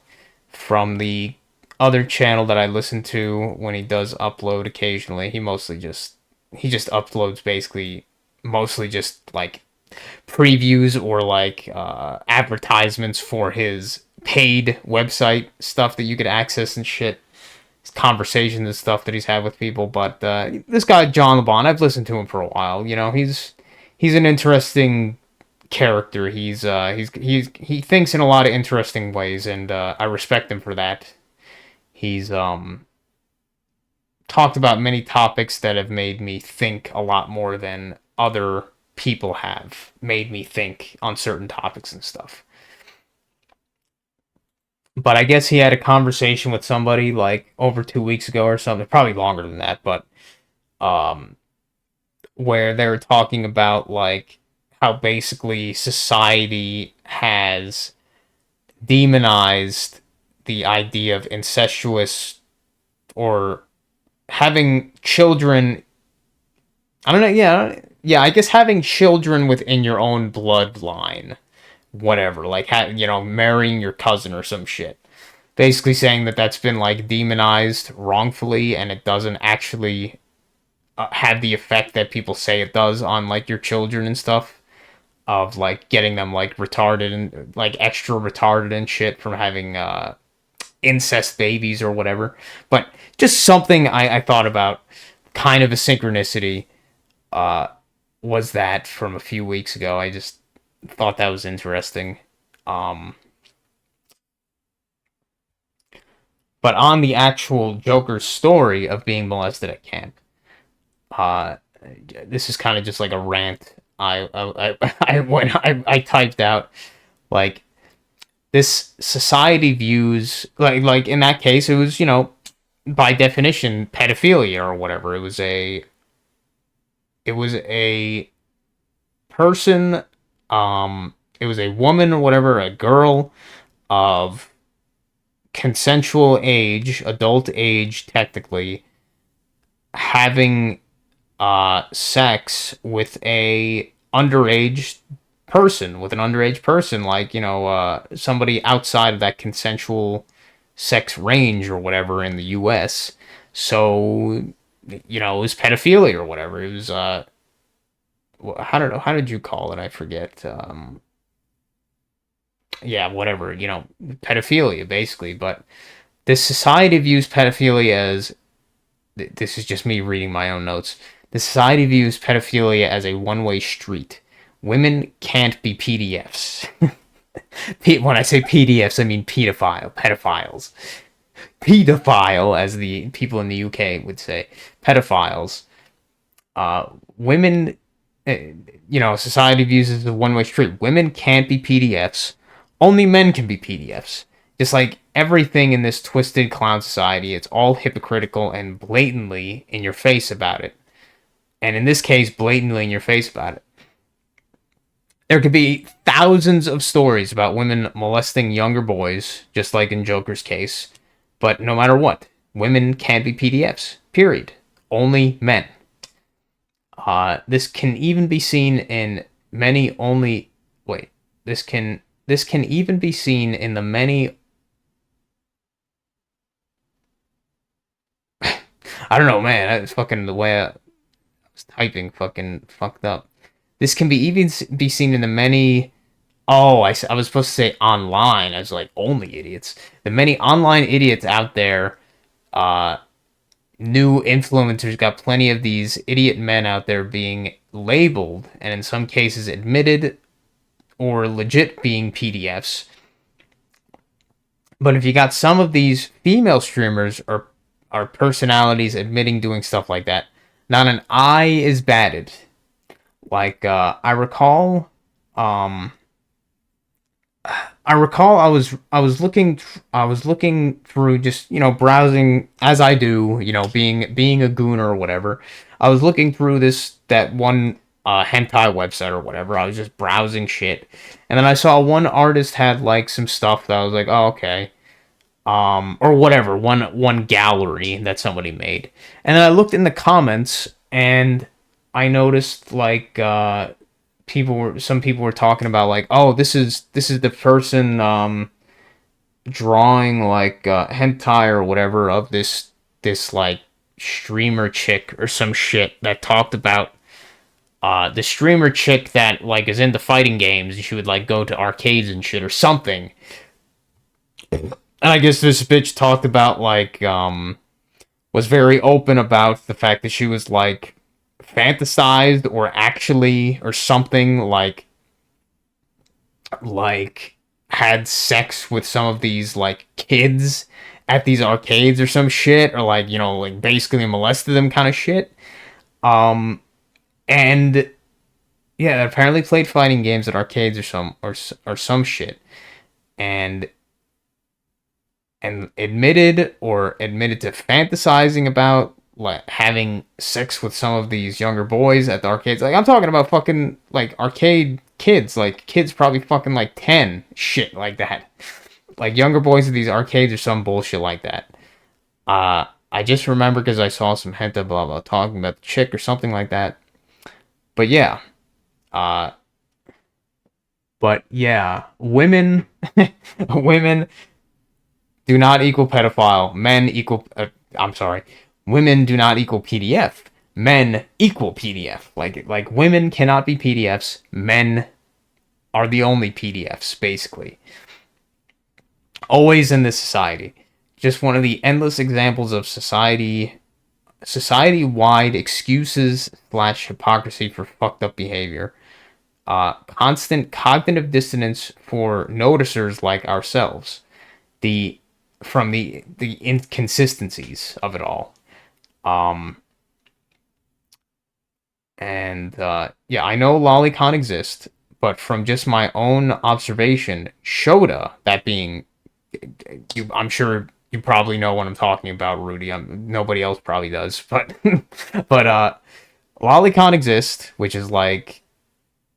from the other channel that I listen to when he does upload occasionally. He just uploads basically mostly just like previews or like advertisements for his paid website stuff that you could access and shit. His conversations and stuff that he's had with people. But this guy John LeBon, I've listened to him for a while. He's an interesting character. He thinks in a lot of interesting ways, and I respect him for that. He's talked about many topics that have made me think a lot more than other people have made me think on certain topics and stuff. But I guess he had a conversation with somebody like over 2 weeks ago or something, probably longer than that, but where they were talking about like how basically society has demonized the idea of incestuous or having children. I don't know. Yeah. I guess having children within your own bloodline, whatever. Like marrying your cousin or some shit. Basically saying that that's been like demonized wrongfully, and it doesn't actually have the effect that people say it does on like your children and stuff. Of like getting them like retarded and like extra retarded and shit from having incest babies or whatever. But just something I thought about, kind of a synchronicity, was that from a few weeks ago. I just thought that was interesting. But on the actual Joker's story of being molested at camp, this is kind of just like a rant. I typed out like this society views like in that case it was by definition, pedophilia or whatever. It was a person, it was a woman or whatever, a girl of consensual age, adult age, technically, having sex with a underage person, like, somebody outside of that consensual sex range or whatever in the US. So, it was pedophilia or whatever. It was how did you call it? I forget. Yeah, whatever, pedophilia basically. But this society views pedophilia as, this is just me reading my own notes. The society views pedophilia as a one-way street. Women can't be PDFs. When I say PDFs, I mean pedophiles. Pedophile, as the people in the UK would say, pedophiles. Women, society views as a one-way street. Women can't be PDFs. Only men can be PDFs. Just like everything in this twisted clown society, it's all hypocritical and blatantly in your face about it. And in this case, blatantly in your face about it. There could be thousands of stories about women molesting younger boys, just like in Joker's case. But no matter what, women can't be PDFs. Period. Only men. This can even be seen in many only... Wait. This can even be seen in the many... I don't know, man. That's fucking the way I was typing fucking fucked up. This can be even be seen in the many... Oh, I was supposed to say online. I was like, only idiots. The many online idiots out there, new influencers, got plenty of these idiot men out there being labeled, and in some cases admitted, or legit being PDFs. But if you got some of these female streamers or personalities admitting doing stuff like that, not an eye is batted. Like, I recall I was looking through, just, browsing as I do, being a gooner or whatever. I was looking through that one hentai website or whatever. I was just browsing shit, and then I saw one artist had like some stuff that I was like, oh, okay, or whatever, one gallery that somebody made, and then I looked in the comments and I noticed like some people were talking about like, oh, this is the person drawing like hentai or whatever of this like streamer chick or some shit, that talked about the streamer chick that like is into fighting games, and she would like go to arcades and shit or something. And I guess this bitch talked about like was very open about the fact that she was like fantasized or actually or something like had sex with some of these like kids at these arcades or some shit, or like, like basically molested them kind of shit. And yeah, apparently played fighting games at arcades or some shit, and admitted to fantasizing about like having sex with some of these younger boys at the arcades. Like, I'm talking about fucking like arcade kids, like kids probably fucking like 10, shit like that. Like younger boys at these arcades or some bullshit like that. I just remember because I saw some hentai blah blah talking about the chick or something like that. But yeah. Women women do not equal pedophile. Men equal I'm sorry. Women do not equal PDF. Men equal PDF. Like women cannot be PDFs. Men are the only PDFs, basically. Always in this society. Just one of the endless examples of society-wide excuses / hypocrisy for fucked up behavior. Constant cognitive dissonance for noticers like ourselves. From the inconsistencies of it all. Yeah, I know lolicon exists, but from just my own observation, Shota, that being, I'm sure You probably know what I'm talking about, Rudy. Nobody else probably does, but lolicon exists, which is like,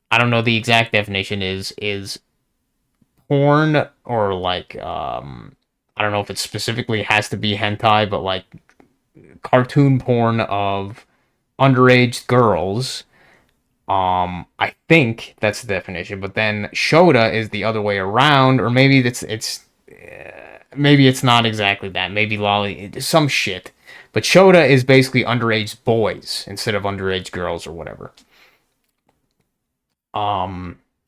I don't know the exact definition, is porn, or like, I don't know if it specifically has to be hentai, but like cartoon porn of underage girls. I think that's the definition, but then Shota is the other way around, or maybe maybe it's not exactly that. Maybe lolly, some shit. But Shota is basically underage boys instead of underage girls or whatever.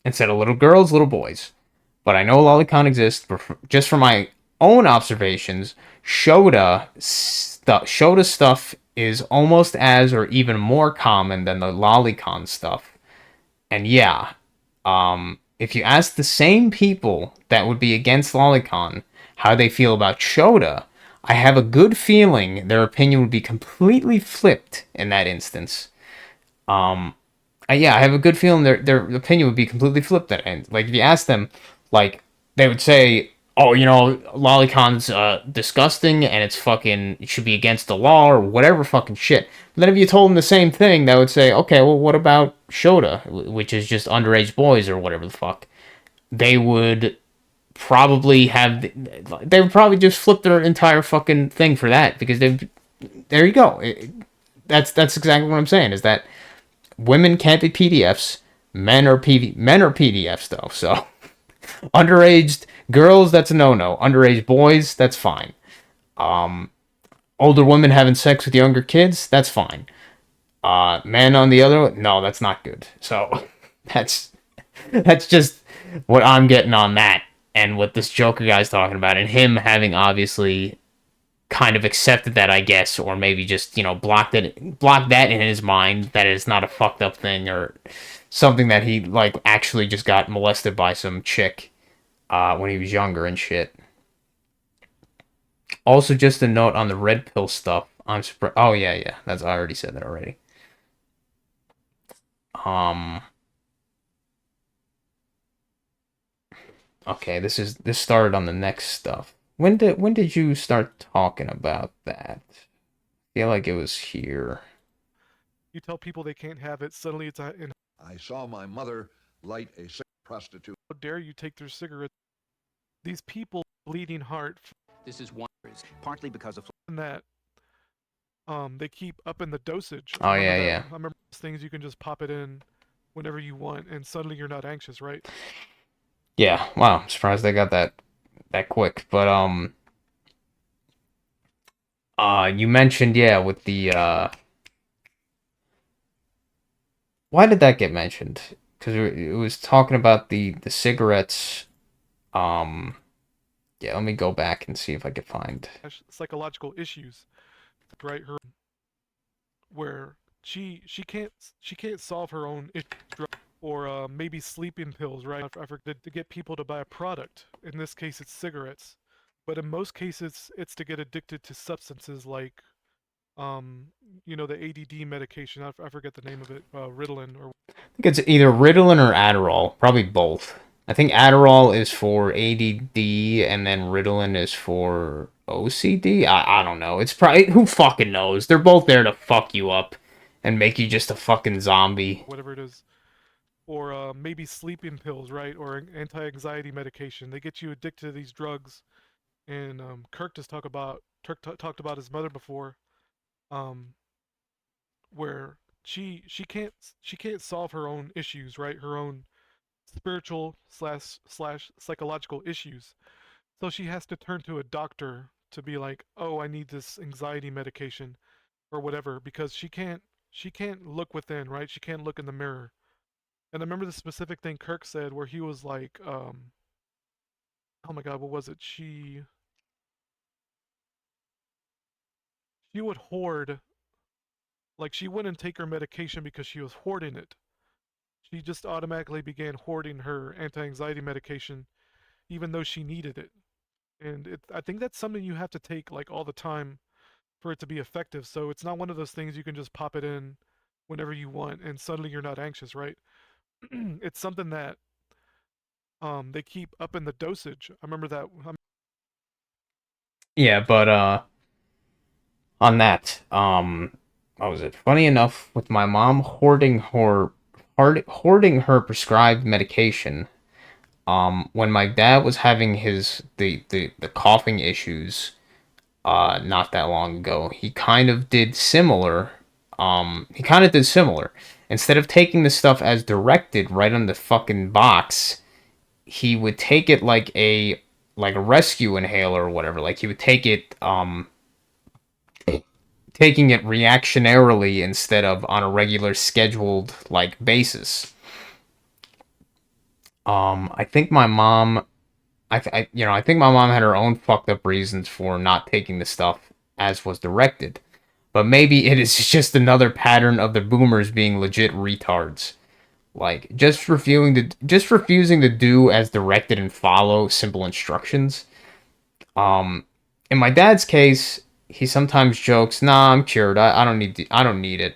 Instead of little girls, little boys. But I know lolicon exists, but just from my own observations, Shota stuff is almost as or even more common than the lolicon stuff. And yeah, if you ask the same people that would be against lolicon how they feel about Shota, I have a good feeling their opinion would be completely flipped in that instance. Yeah, I have a good feeling their opinion would be completely flipped at end. Like if you ask them, like they would say, "Oh, Lolicon's disgusting and it's fucking it should be against the law or whatever fucking shit." But then if you told them the same thing, they would say, "Okay, well, what about Shota, which is just underage boys or whatever the fuck?" They would probably they would probably just flip their entire fucking thing for that because there you go. That's exactly what I'm saying. Is that women can't be PDFs. Men are PDFs though. So underage girls, that's a no-no. Underage boys, that's fine. Older women having sex with younger kids, that's fine. Men on the other, no, that's not good. So that's just what I'm getting on that, and what this Joker guy's talking about, and him having obviously kind of accepted that, I guess, or maybe just blocked that in his mind that it's not a fucked up thing or something that he like actually just got molested by some chick when he was younger and shit. Also, just a note on the red pill stuff. I'm surprised. Oh yeah, that's I already said that already. Um. Okay, this started on the next stuff. When did you start talking about that? I feel like it was here. You tell people they can't have it, suddenly it's in. I saw my mother light a prostitute. How dare you take their cigarette? These people bleeding heart. This is one partly because of that they keep upping the dosage. Oh yeah. I remember those things you can just pop it in whenever you want, and suddenly you're not anxious, right? Yeah. Wow. I'm surprised they got that quick. But you mentioned, yeah, with the why did that get mentioned? Because it was talking about the cigarettes. Yeah, let me go back and see if I could find Psychological issues, right? Her where she can't solve her own issue, or maybe sleeping pills, right? I forget to get people to buy a product. In this case, it's cigarettes, but in most cases, it's to get addicted to substances like, the ADD medication. I forget the name of it, Ritalin or. I think it's either Ritalin or Adderall. Probably both. I think Adderall is for ADD and then Ritalin is for OCD. I don't know. It's probably, who fucking knows? They're both there to fuck you up and make you just a fucking zombie. Whatever it is. Or maybe sleeping pills, right? Or anti-anxiety medication. They get you addicted to these drugs. And Kirk talked about his mother before, where she can't solve her own issues, right? Her own spiritual slash psychological issues. So she has to turn to a doctor to be like, oh, I need this anxiety medication or whatever, because she can't look within, right? She can't look in the mirror. And I remember the specific thing Kirk said where he was like, oh my god, what was it? She would hoard, like she wouldn't take her medication because she was hoarding it. She just automatically began hoarding her anti-anxiety medication even though she needed it. And I think that's something you have to take like all the time for it to be effective. So it's not one of those things you can just pop it in whenever you want and suddenly you're not anxious, right? It's something that they keep upping the dosage. I remember that Yeah, but on that, what was it? Funny enough, with my mom hoarding her prescribed medication, when my dad was having the coughing issues, not that long ago, he kind of did similar. Instead of taking the stuff as directed right on the fucking box, he would take it like a rescue inhaler or whatever. Like he would take it taking it reactionarily instead of on a regular scheduled like basis. I think my mom I think my mom had her own fucked up reasons for not taking the stuff as was directed. But maybe it is just another pattern of the boomers being legit retards. Like just refusing to do as directed and follow simple instructions. In my dad's case, he sometimes jokes, "Nah, I'm cured. I don't need it."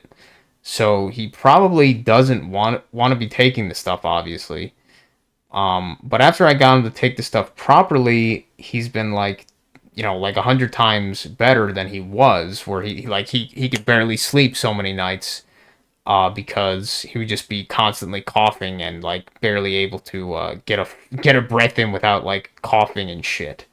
So he probably doesn't want to be taking the stuff, obviously. But after I got him to take the stuff properly, he's been like, like 100 times better than he was. Where he could barely sleep so many nights, because he would just be constantly coughing and like barely able to get a breath in without like coughing and shit.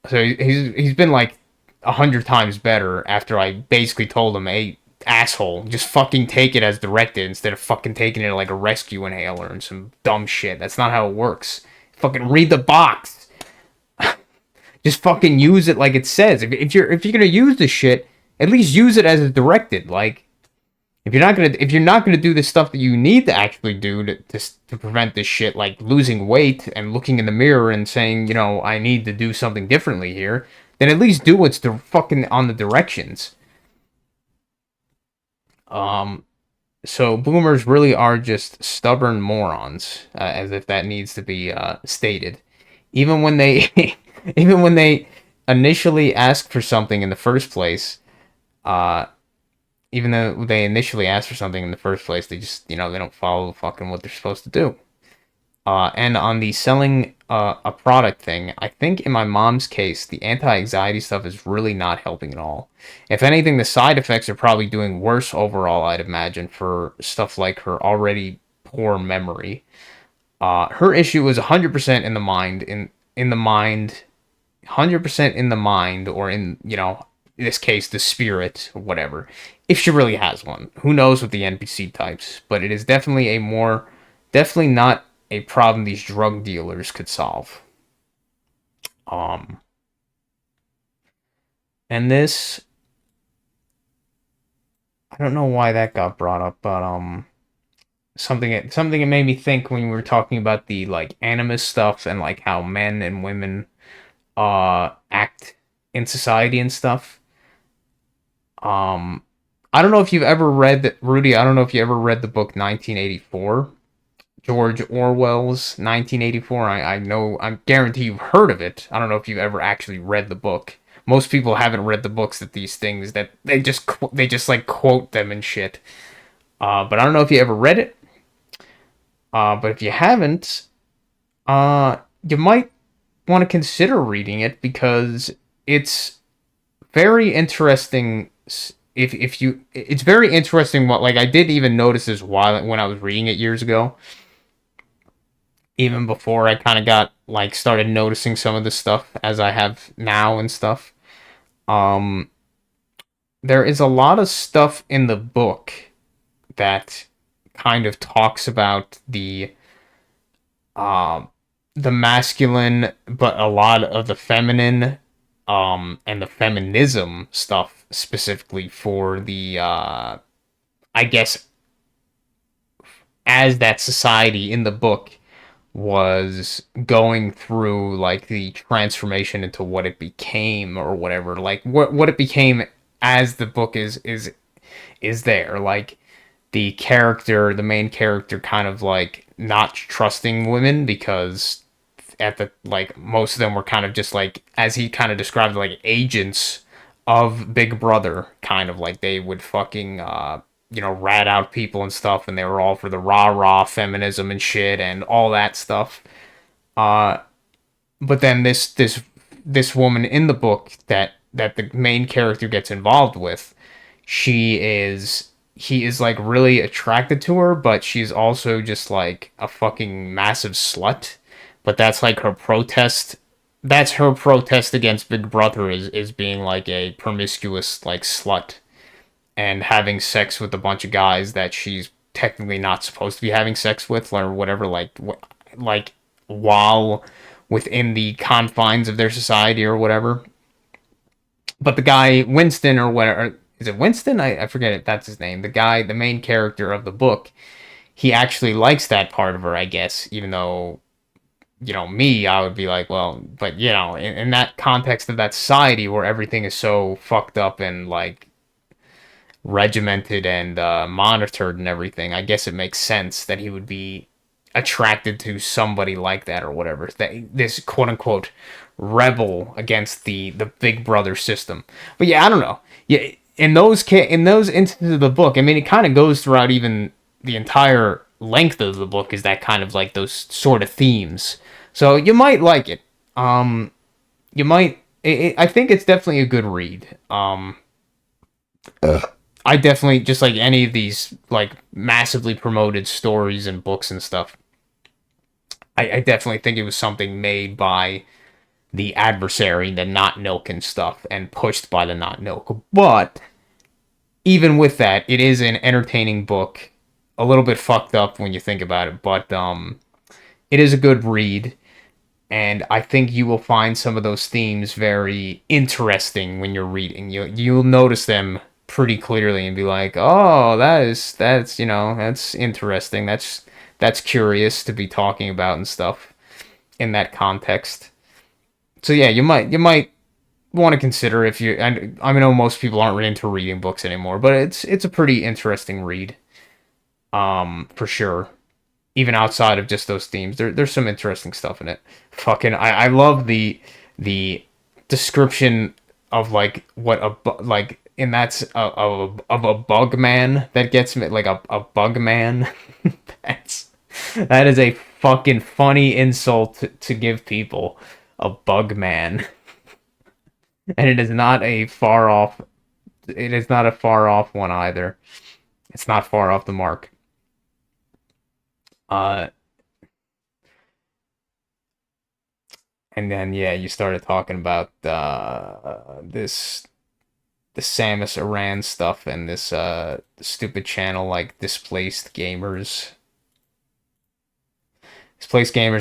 So he's been like 100 times better after I basically told him, "Hey, asshole, just fucking take it as directed instead of fucking taking it like a rescue inhaler and some dumb shit. That's not how it works. Fucking read the box. Just fucking use it like it says. If you're gonna use the shit, at least use it as it's directed. Like if you're not gonna do the stuff that you need to actually do to prevent this shit, like losing weight and looking in the mirror and saying, I need to do something differently here, then at least do what's the fucking on the directions." Um, so boomers really are just stubborn morons, as if that needs to be stated. Even when they, even when they initially ask for something in the first place, uh, even though they initially ask for something in the first place, they just, they don't follow fucking what they're supposed to do. And on the selling a product thing, I think in my mom's case, the anti-anxiety stuff is really not helping at all. If anything, the side effects are probably doing worse overall, I'd imagine, for stuff like her already poor memory. Her issue is 100% in the mind, in the mind, 100% in the mind, or in this case, the spirit, or whatever. If she really has one. Who knows with the NPC types, but it is definitely not a problem these drug dealers could solve. Um, and this, I don't know why that got brought up, but something it made me think when we were talking about the like animus stuff and like how men and women act in society and stuff. Um, I don't know if you've ever read Rudy. I don't know if you ever read the book 1984. George Orwell's 1984. I know, I guarantee you've heard of it. I don't know if you've ever actually read the book. Most people haven't read the books that these things that they just like quote them and shit. But I don't know if you ever read it. But if you haven't, you might want to consider reading it because it's very interesting. If you, it's very interesting. What like I did even notice this while when I was reading it years ago, even before I kind of got like started noticing some of the stuff as I have now and stuff. Um, there is a lot of stuff in the book that kind of talks about um the masculine, but a lot of the feminine, and the feminism stuff specifically for the I guess as that society in the book was going through like the transformation into what it became or whatever, like what it became as the book is there, like the main character kind of like not trusting women because at the like most of them were kind of just like, as he kind of described, like agents of Big Brother, kind of like they would fucking rat out people and stuff, and they were all for the rah feminism and shit and all that stuff. uh but then this this woman in the book that the main character gets involved with, he is like really attracted to her, but she's also just like a fucking massive slut. But that's like her protest. That's her protest against Big Brother is being like a promiscuous like slut and having sex with a bunch of guys that she's technically not supposed to be having sex with or whatever, like while within the confines of their society or whatever. But the guy Winston or whatever, is it Winston? I forget it. That's his name. The guy, the main character of the book, he actually likes that part of her, I guess. Even though, me, I would be like, well, but in that context of that society where everything is so fucked up and like regimented and monitored and everything, I guess it makes sense that he would be attracted to somebody like that or whatever. This quote unquote rebel against the Big Brother system. But yeah, I don't know. Yeah, in those instances of the book, I mean, it kind of goes throughout even the entire length of the book. Is that kind of like those sort of themes? So you might like it. You might. I think it's definitely a good read. I definitely, just like any of these like massively promoted stories and books and stuff, I definitely think it was something made by the adversary, the not milk and stuff, and pushed by the not milk. But even with that, it is an entertaining book. A little bit fucked up when you think about it, but it is a good read. And I think you will find some of those themes very interesting when you're reading. You'll notice them pretty clearly and be like, "Oh, that's interesting. That's curious to be talking about and stuff in that context." So yeah, you might want to consider if you. And I know most people aren't really into reading books anymore, but it's a pretty interesting read, for sure. Even outside of just those themes, there's some interesting stuff in it. Fucking, I love the description of like what like, and that's of a bug man that gets me, like a bug man. That is a fucking funny insult to give people, a bug man. And it is not a far off. It is not a far off one either. It's not far off the mark. Uh, and then yeah, you started talking about the Samus Aran stuff and this stupid channel like Displaced Gamers,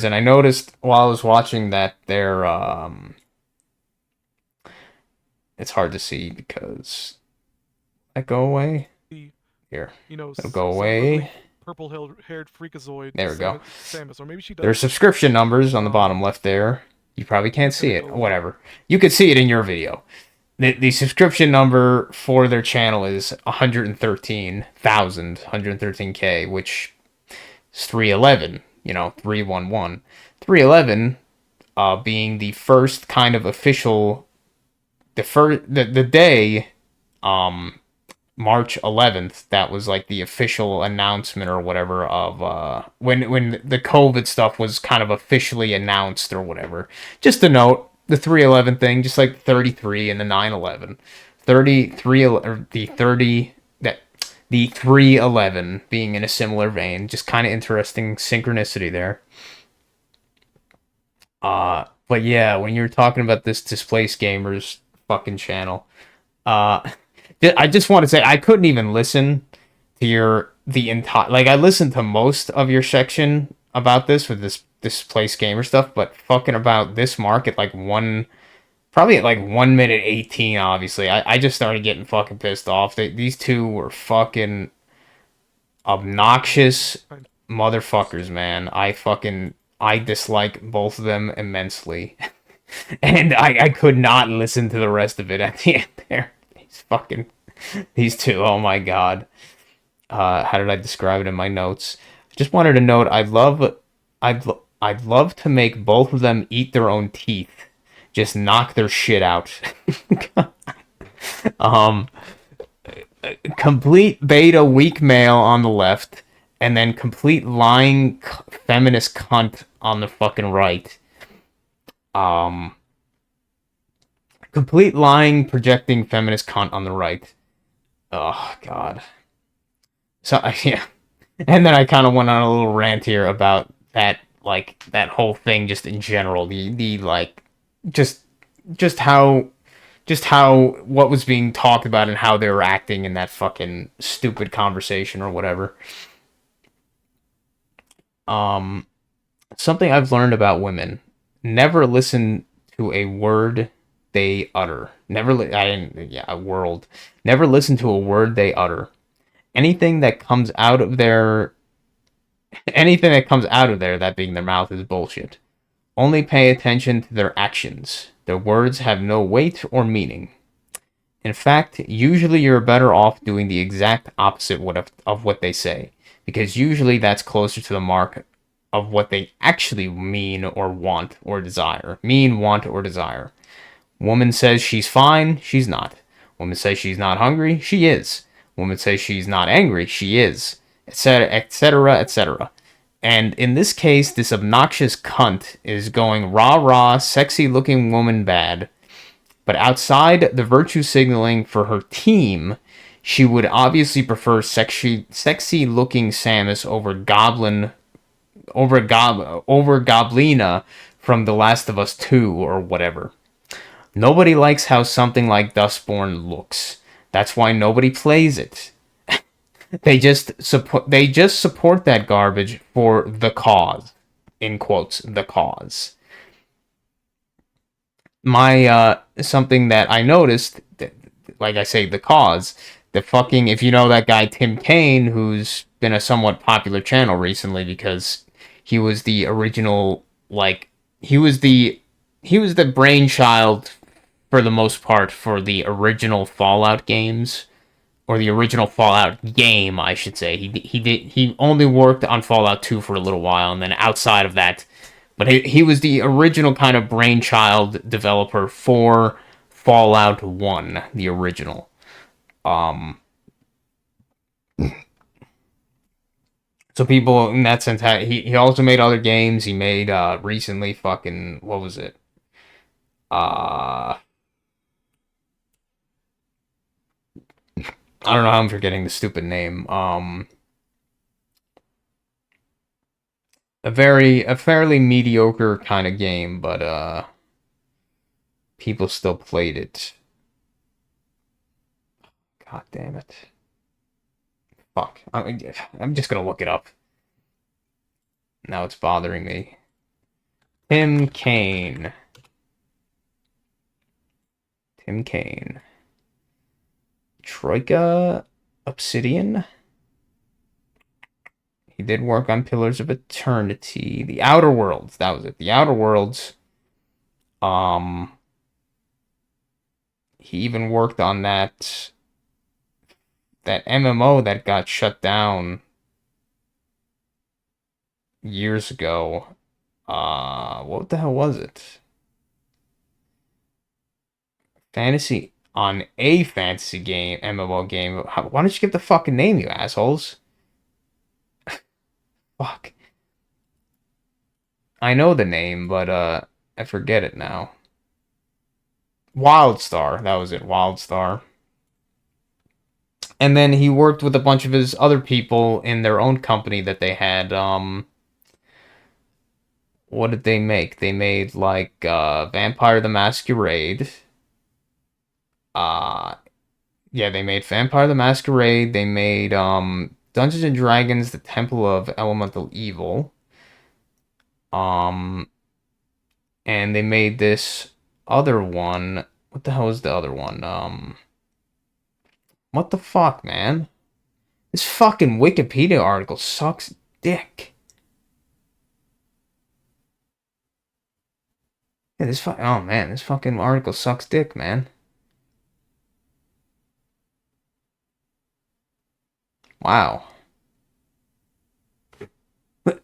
and I noticed while I was watching that they're it's hard to see because I go away The, here. you know, It'll go some away. ugly purple-haired freakazoid. There we go. Samus, or maybe she does. There's subscription numbers on the bottom left there. You probably can't see it. Whatever. You could see it in your video. The subscription number for their channel is 113,000, which is 311, 311. 311 being the first kind of official, the day, March 11th, that was like the official announcement or whatever of when the COVID stuff was kind of officially announced or whatever. Just a note, the 311 thing, just like 33 and the 911. 33 or the 311 being in a similar vein, just kind of interesting synchronicity there. But yeah, when you're talking about this Displaced Gamers fucking channel, I just want to say I couldn't even listen to the entire, like, I listened to most of your section about this with this Displaced Gamer stuff, but fucking about this mark at like probably at like 1 minute 18, obviously, I just started getting fucking pissed off. These two were fucking obnoxious motherfuckers, man. I dislike both of them immensely. And I could not listen to the rest of it at the end there. These two, oh my god. How did I describe it in my notes? Just wanted to note, I'd love to make both of them eat their own teeth. Just knock their shit out. Complete beta weak male on the left, and then complete lying feminist cunt on the fucking right. Complete lying, projecting feminist cunt on the right. Oh, God. So, yeah. And then I kind of went on a little rant here about that, like, that whole thing just in general. Like, just, just how, what was being talked about and how they were acting in that fucking stupid conversation or whatever. Something I've learned about women: never listen to a word they utter. I didn't. Yeah, a world. Never listen to a word they utter. Anything that comes out of their, that being their mouth, is bullshit. Only pay attention to their actions. Their words have no weight or meaning. In fact, usually you're better off doing the exact opposite of what they say, because usually that's closer to the mark of what they actually mean or want or desire. Woman says she's fine, she's not. Woman says she's not hungry, she is. Woman says she's not angry, she is. Etc., etc., etc. And in this case, this obnoxious cunt is going rah rah, sexy looking woman bad. But outside the virtue signaling for her team, she would obviously prefer sexy looking Samus over Goblina from The Last of Us 2 or whatever. Nobody likes how something like Dustborn looks. That's why nobody plays it. They just support that garbage for the cause. In quotes, the cause. My something that I noticed, like I say, the cause, the fucking, if you know that guy Tim Kaine, who's been a somewhat popular channel recently because he was the original, like, he was the brainchild for the most part for the original Fallout games, or the original Fallout game, I should say. He only worked on Fallout 2 for a little while, and then outside of that, but he was the original kind of brainchild developer for Fallout 1, the original. So people in that sense, he also made other games. He made recently fucking, what was it? I don't know how I'm forgetting the stupid name. A fairly mediocre kind of game, but people still played it. God damn it. Fuck. I'm just gonna look it up. Now it's bothering me. Tim Kaine. Troika Obsidian. He did work on Pillars of Eternity. The Outer Worlds. That was it. The Outer Worlds. He even worked on that MMO that got shut down years ago. What the hell was it? Fantasy game, MMO game. Why don't you give the fucking name, you assholes? Fuck. I know the name, but I forget it now. Wildstar, that was it, Wildstar. And then he worked with a bunch of his other people in their own company that they had. What did they make? They made like Vampire the Masquerade. Yeah, they made Vampire the Masquerade. They made Dungeons and Dragons: The Temple of Elemental Evil. And they made this other one. What the hell is the other one? What the fuck, man? This fucking Wikipedia article sucks dick. Yeah, oh man, this fucking article sucks dick, man. Wow. You're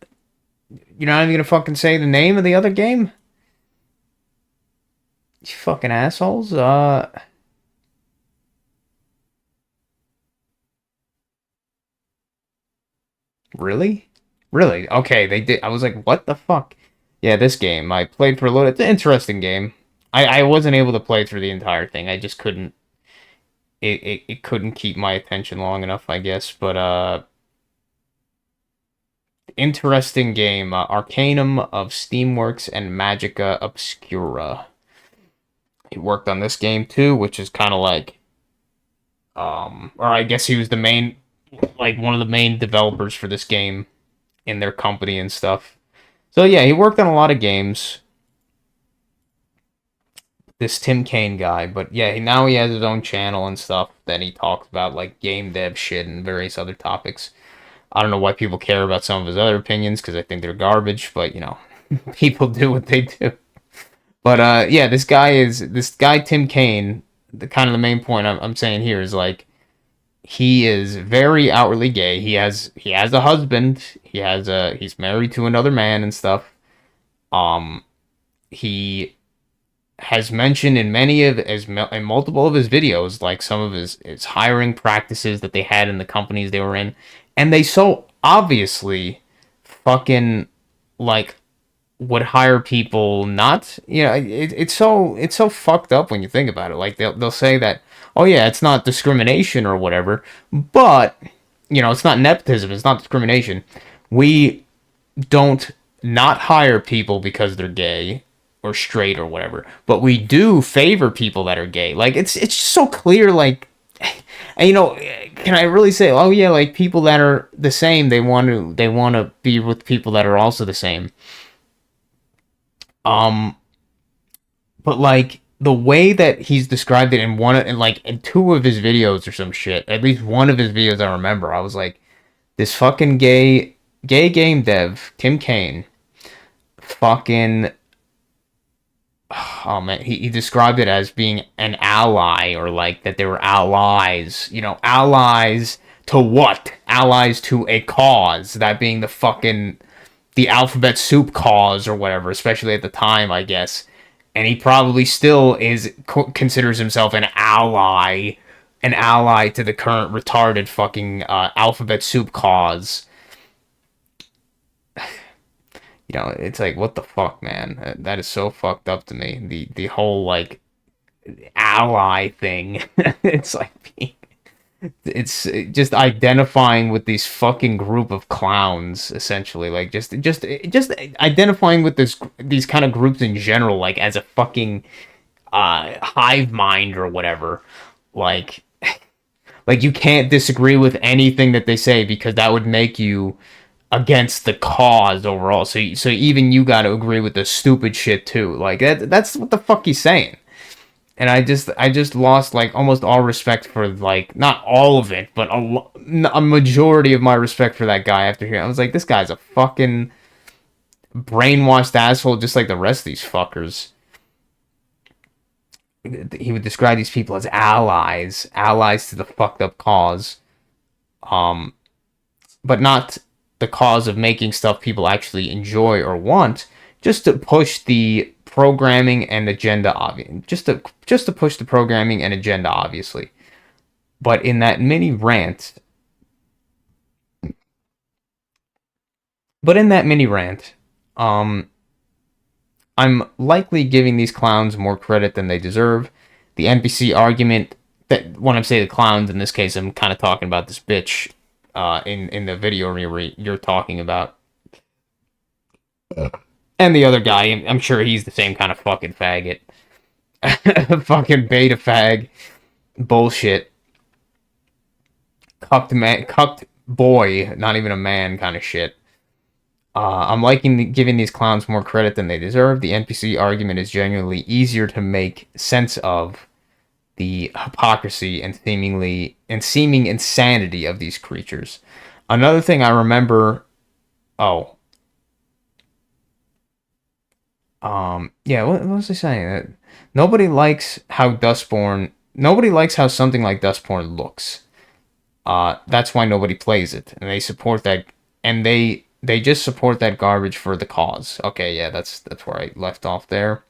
not even gonna fucking say the name of the other game? You fucking assholes. Really? Really? Okay, they did. I was like, what the fuck? Yeah, this game. I played for a little. It's an interesting game. I wasn't able to play through the entire thing. I just couldn't. It couldn't keep my attention long enough, I guess. But interesting game. Arcanum of Steamworks and Magica Obscura. He worked on this game too, which is kind of like, or I guess he was the main, like one of the main developers for this game in their company and stuff. So yeah, he worked on a lot of games. This Tim Kaine guy, but yeah, now he has his own channel and stuff. Then he talks about like game dev shit and various other topics. I don't know why people care about some of his other opinions because I think they're garbage, but you know, people do what they do. But yeah, this guy Tim Kaine. The kind of the main point I'm saying here is like he is very outwardly gay. He has a husband. He's married to another man and stuff. He has mentioned in in multiple of his videos, like some of his hiring practices that they had in the companies they were in, and they so obviously fucking like would hire people not, it's so fucked up when you think about it. Like they'll say that, oh yeah, it's not discrimination or whatever, but it's not nepotism, it's not discrimination. We don't not hire people because they're gay or straight or whatever, but we do favor people that are gay. Like it's just so clear. Like, and can I really say, oh yeah, like people that are the same, they want to be with people that are also the same. Um, but like the way that he's described it in two of his videos or some shit, at least one of his videos I remember, I was like, this fucking gay game dev, Tim Kaine, fucking, oh man, he described it as being an ally, or like that they were allies. Allies to what? Allies to a cause, that being the alphabet soup cause or whatever, especially at the time, I guess. And he probably still considers himself an ally to the current retarded fucking alphabet soup cause. It's like, what the fuck, man? That is so fucked up to me. The whole like ally thing. It's like it's just identifying with these fucking group of clowns, essentially. Like just identifying with these kind of groups in general, like as a fucking hive mind or whatever. Like like you can't disagree with anything that they say because that would make you against the cause overall. So even you got to agree with the stupid shit too. Like that's what the fuck he's saying. And I just lost like almost all respect for, like, not all of it, but a majority of my respect for that guy after hearing. I was like, this guy's a fucking brainwashed asshole, just like the rest of these fuckers. He would describe these people as allies to the fucked up cause, but not the cause of making stuff people actually enjoy or want, just to push the programming and agenda, just to push the programming and agenda, obviously. But in that mini rant, um, I'm likely giving these clowns more credit than they deserve. The NPC argument, that when I say the clowns in this case, I'm kind of talking about this bitch in the video you're talking about. And the other guy, I'm sure he's the same kind of fucking faggot. Fucking beta fag. Bullshit. Cucked boy, not even a man kind of shit. I'm liking giving these clowns more credit than they deserve. The NPC argument is genuinely easier to make sense of the hypocrisy and seeming insanity of these creatures. Another thing I remember. Oh. Yeah, what was I saying? Nobody likes how something like Dustborn looks. That's why nobody plays it, and they support that, and they just support that garbage for the cause. Okay, yeah, that's where I left off there.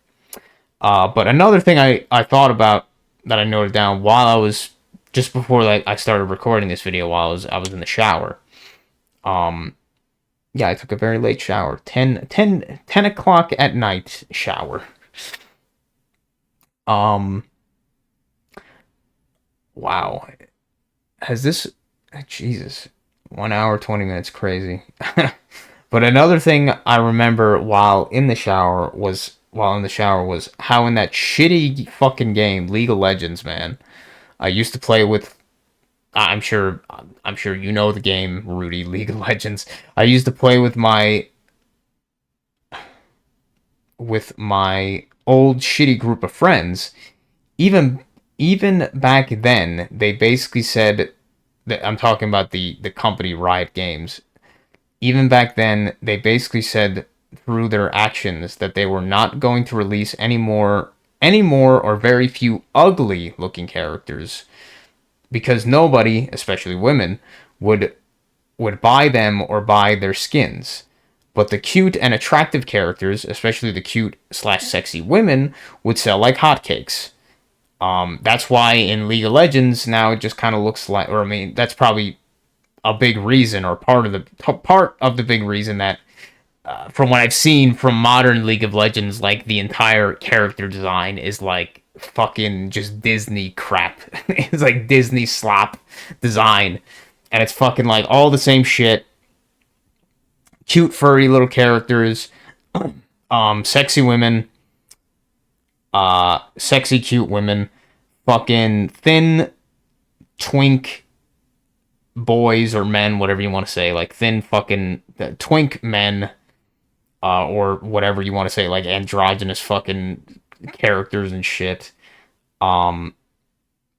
But another thing I thought about that I noted down while I was just before I started recording this video, while I was in the shower. Yeah, I took a very late shower. 10 o'clock at night shower. Um, wow. Has this, Jesus, 1 hour, 20 minutes, crazy. But another thing I remember while in the shower was how in that shitty fucking game, League of Legends, man, I used to play with, I'm sure, I'm sure you know the game, Rudy, League of Legends. I used to play with my old shitty group of friends. Even even back then, they basically said that I'm talking about the company Riot Games. Even back then, they basically said through their actions that they were not going to release any more or very few ugly looking characters because nobody, especially women, would buy them or buy their skins. But the cute and attractive characters, especially the cute slash sexy women, would sell like hotcakes. That's why in League of Legends now it just kind of looks like, or I mean, that's probably a big reason or part of the big reason that from what I've seen from modern League of Legends, like the entire character design is like fucking just Disney crap. It's like Disney slop design, and it's fucking like all the same shit. Cute furry little characters, sexy women, sexy cute women, fucking thin twink boys or men, whatever you want to say, like thin fucking twink men, or whatever you want to say, like androgynous fucking characters and shit. Um,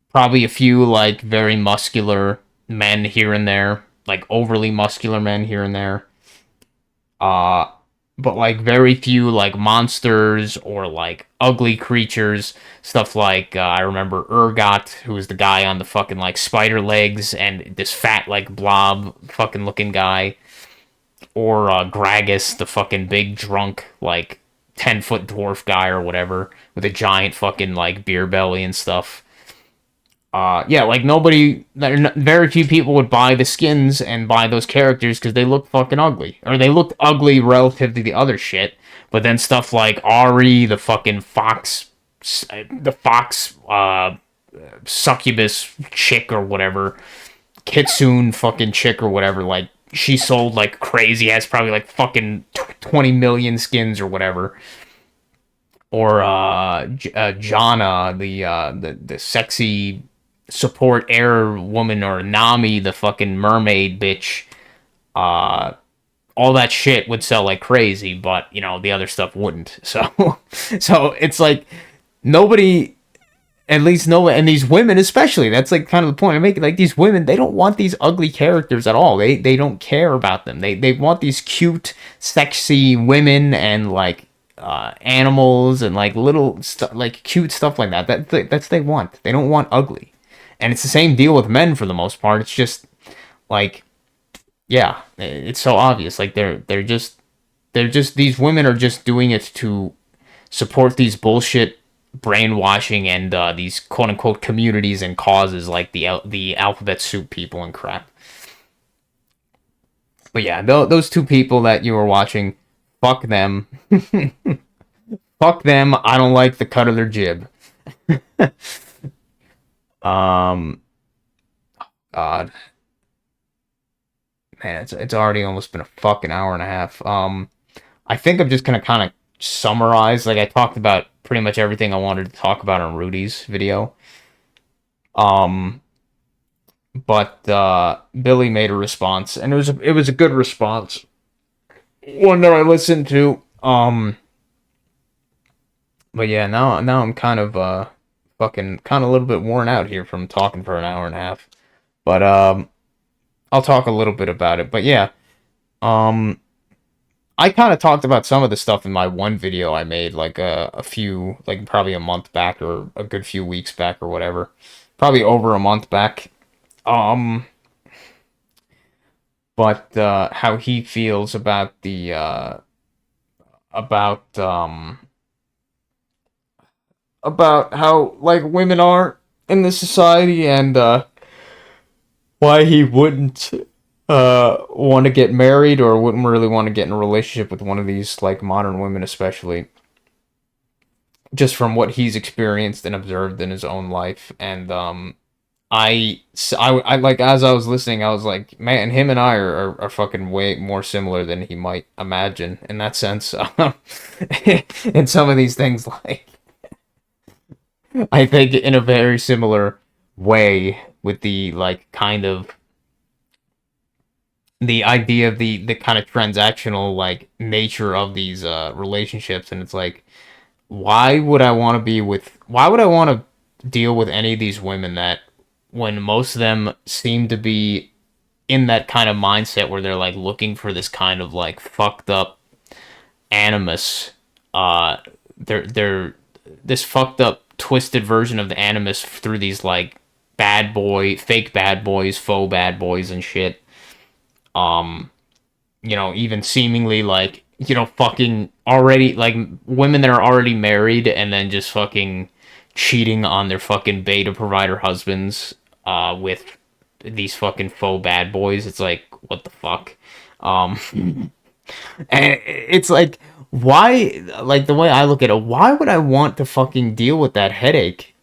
Probably a few like very muscular men here and there, like overly muscular men here and there. Uh, but like very few like monsters or like ugly creatures. Stuff like I remember Urgot, who was the guy on the fucking like spider legs, and this fat like blob fucking looking guy, or Gragas, the fucking big drunk like 10-foot dwarf guy or whatever with a giant fucking like beer belly and stuff. Yeah, like very few people would buy the skins and buy those characters because they look fucking ugly, or they looked ugly relative to the other shit. But then stuff like Ari, the fucking fox, succubus chick or whatever, Kitsune fucking chick or whatever, like she sold like crazy, has probably like fucking 20 million skins or whatever. Or Jana, the sexy support air woman, or Nami, the fucking mermaid bitch. Uh, all that shit would sell like crazy, but you know the other stuff wouldn't. So, so it's like nobody, at least no, and these women especially. That's like kind of the point I make. Like these women, they don't want these ugly characters at all. They don't care about them. They want these cute, sexy women and like animals and like little stuff, like cute stuff like that. That's they want. They don't want ugly. And it's the same deal with men for the most part. It's just like, yeah, it's so obvious. Like they're just these women are just doing it to support these bullshit brainwashing and these quote unquote communities and causes like the alphabet soup people and crap. But yeah, those two people that you were watching, fuck them. Fuck them. I don't like the cut of their jib. Um, God, man, it's already almost been a fucking hour and a half. I think I'm just gonna kind of summarize. Like I talked about pretty much everything I wanted to talk about on Rudy's video. Um, but Billy made a response, and it was a good response, one that I listened to. But yeah, now I'm kind of fucking kind of a little bit worn out here from talking for an hour and a half. But I'll talk a little bit about it. But yeah, um I kind of talked about some of the stuff in my one video I made like a few, like probably a month back or a good few weeks back or whatever. Probably over a month back. Um but how he feels about the about about how like women are in this society, and why he wouldn't want to get married or wouldn't really want to get in a relationship with one of these like modern women especially. just from what he's experienced and observed in his own life. And I like, as I was listening, I was like, man, him and I are fucking way more similar than he might imagine in that sense. In some of these things, like, I think in a very similar way with the, like, kind of the idea of the kind of transactional, like, nature of these relationships. And it's like, why would I want to deal with any of these women that, when most of them seem to be in that kind of mindset where they're like looking for this kind of like fucked up animus, they're this fucked up twisted version of the animus through these like fake bad boys, faux bad boys and shit. Um, even seemingly like, fucking already, like, women that are already married and then just fucking cheating on their fucking beta provider husbands, with these fucking faux bad boys. It's like, what the fuck? Um, and it's like, why, like, the way I look at it, why would I want to fucking deal with that headache?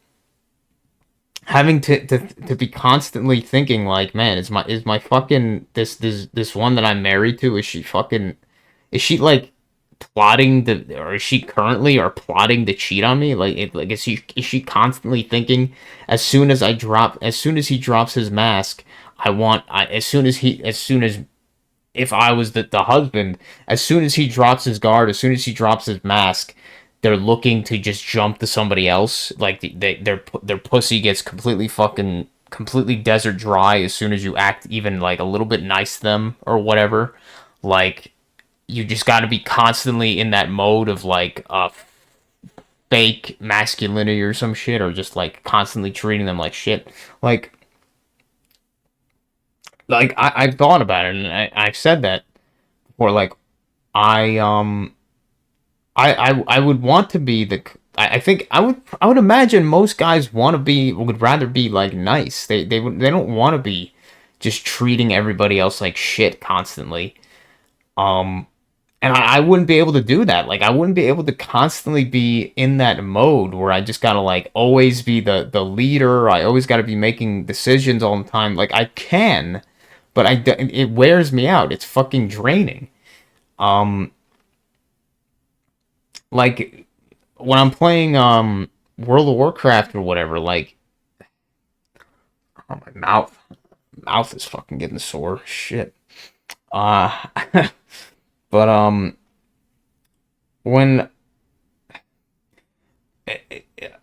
Having to be constantly thinking like, man, is my fucking this one that I'm married to, is she like plotting or is she currently or plotting to cheat on me? Like, is she constantly thinking, as soon as he drops his mask, as soon as if I was the husband, as soon as he drops his guard, as soon as he drops his mask, they're looking to just jump to somebody else. Like, their pussy gets completely desert dry as soon as you act even like a little bit nice to them or whatever. Like, you just got to be constantly in that mode of like fake masculinity or some shit, or just like constantly treating them like shit. I've thought about it, and I've said that before. Like, I I would want to be I think I would imagine most guys would rather be like nice. They don't want to be just treating everybody else like shit constantly. Um and I wouldn't be able to do that. Like, I wouldn't be able to constantly be in that mode where I just gotta like always be the leader. I always gotta be making decisions all the time. Like, I can, but it wears me out. It's fucking draining. Um like, when I'm playing World of Warcraft or whatever, like, oh, my mouth is fucking getting sore. Shit. Uh but when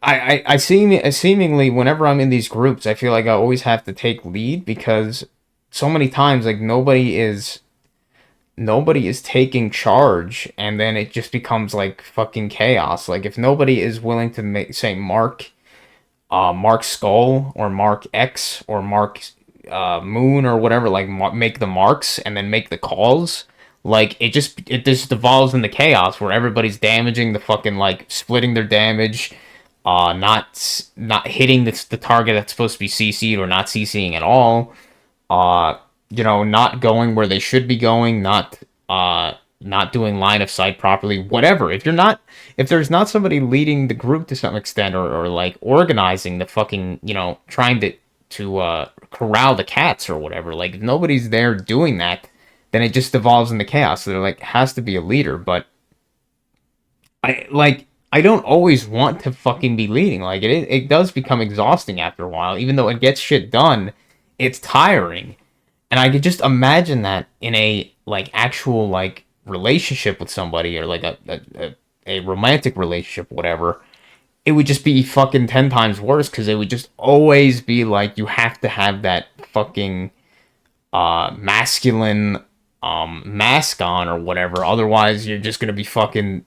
seemingly whenever I'm in these groups, I feel like I always have to take lead, because so many times, like, nobody is taking charge, and then it just becomes like fucking chaos. Like, if nobody is willing to say Mark Skull or Mark X or Mark Moon or whatever, like, make the marks and then make the calls, like, it just devolves into chaos where everybody's damaging the fucking, like, splitting their damage, not hitting the target that's supposed to be CC'd, or not CCing at all, uh not going where they should be going, not doing line of sight properly, whatever. If there's not somebody leading the group to some extent, or like organizing the fucking, trying to corral the cats or whatever, like, if nobody's there doing that, then it just devolves into chaos. So there, like, has to be a leader. But I don't always want to fucking be leading. Like, it does become exhausting after a while. Even though it gets shit done, it's tiring. And I could just imagine that in a, like, actual, like, relationship with somebody, or like a romantic relationship, whatever. It would just be fucking 10 times worse, because it would just always be like, you have to have that fucking masculine mask on or whatever. Otherwise, you're just gonna be fucking,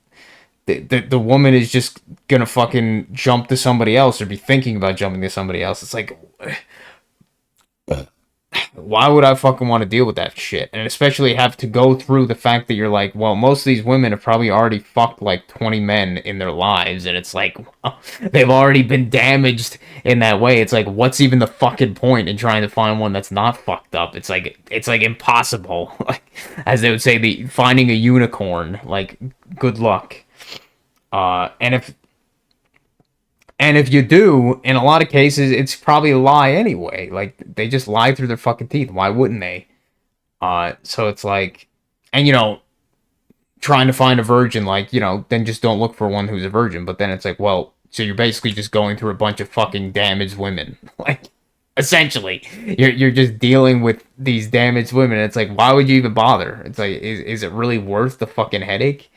the woman is just gonna fucking jump to somebody else, or be thinking about jumping to somebody else. It's like, why would I fucking want to deal with that shit? And especially have to go through the fact that you're like, well, most of these women have probably already fucked like 20 men in their lives, and it's like, well, they've already been damaged in that way. It's like, what's even the fucking point in trying to find one that's not fucked up? It's like impossible. Like, as they would say, finding a unicorn. Like, good luck. And And if you do, in a lot of cases, it's probably a lie anyway. Like, they just lie through their fucking teeth. Why wouldn't they? So it's like, and trying to find a virgin, like, then just don't look for one who's a virgin. But then it's like, well, so you're basically just going through a bunch of fucking damaged women. Like, essentially, you're just dealing with these damaged women. It's like, why would you even bother? It's like, is it really worth the fucking headache?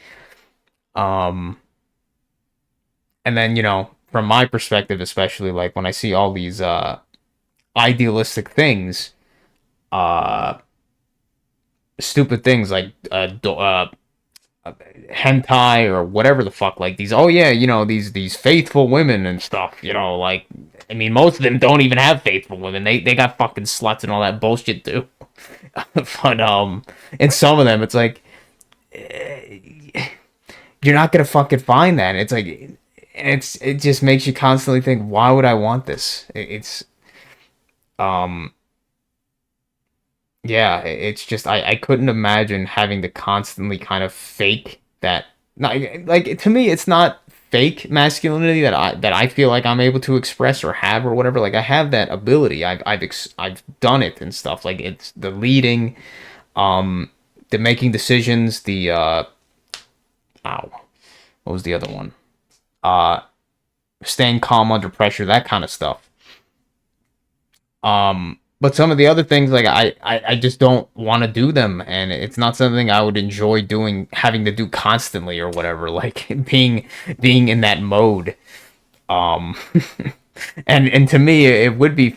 And then, from my perspective, especially, like, when I see all these idealistic things, stupid things like hentai or whatever the fuck, like these, oh yeah, these faithful women and stuff, like, I mean, most of them don't even have faithful women. They got fucking sluts and all that bullshit too. But in some of them, it's like, you're not gonna fucking find that. It's like, it just makes you constantly think, why would I want this? Um yeah, it's just, I couldn't imagine having to constantly kind of fake that. Not, like, to me, it's not fake masculinity that I feel like I'm able to express or have or whatever. Like, I have that ability. I've done it and stuff. Like, it's the leading, the making decisions, the ow, what was the other one? Staying calm under pressure, that kind of stuff. But some of the other things, like, I just don't want to do them, and it's not something I would enjoy doing, having to do constantly or whatever. Like, being in that mode. Um, and to me, it would be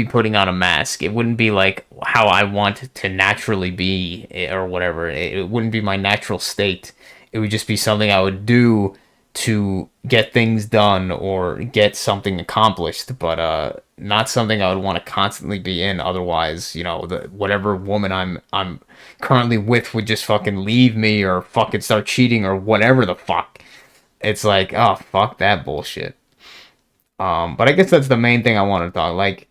putting on a mask. It wouldn't be like how I want to naturally be or whatever. It wouldn't be my natural state. It would just be something I would do to get things done or get something accomplished, but not something I would want to constantly be in. Otherwise, whatever woman I'm currently with would just fucking leave me or fucking start cheating or whatever the fuck. It's like, oh, fuck that bullshit. But I guess that's the main thing I wanted to talk, like,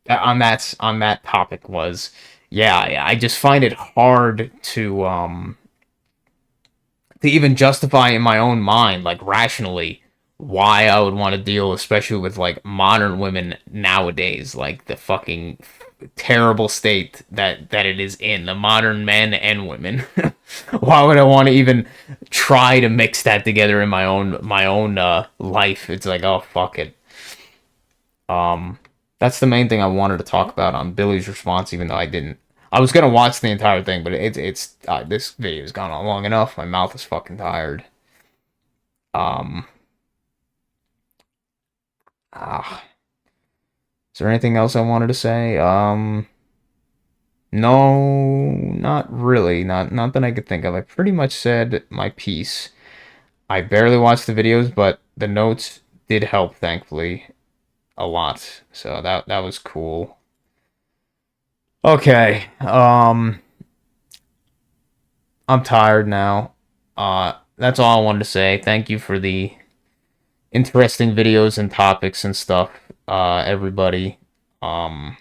on that topic was, yeah, I just find it hard to even justify in my own mind, like, rationally, why I would want to deal, especially with, like, modern women nowadays, like the fucking terrible state that it is in, the modern men and women. Why would I want to even try to mix that together in my own life? It's like, oh, fuck it. That's the main thing I wanted to talk about on Billy's response, even though I didn't. I was gonna watch the entire thing, but it's this video's gone on long enough. My mouth is fucking tired. Um. Ah. Is there anything else I wanted to say? No, not really. Not that I could think of. I pretty much said my piece. I barely watched the videos, but the notes did help, thankfully, a lot. So that was cool. Okay. I'm tired now. That's all I wanted to say. Thank you for the interesting videos and topics and stuff, everybody. I'm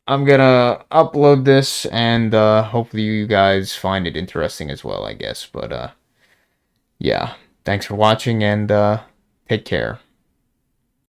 gonna upload this, and hopefully you guys find it interesting as well, I guess. But yeah, thanks for watching, and take care.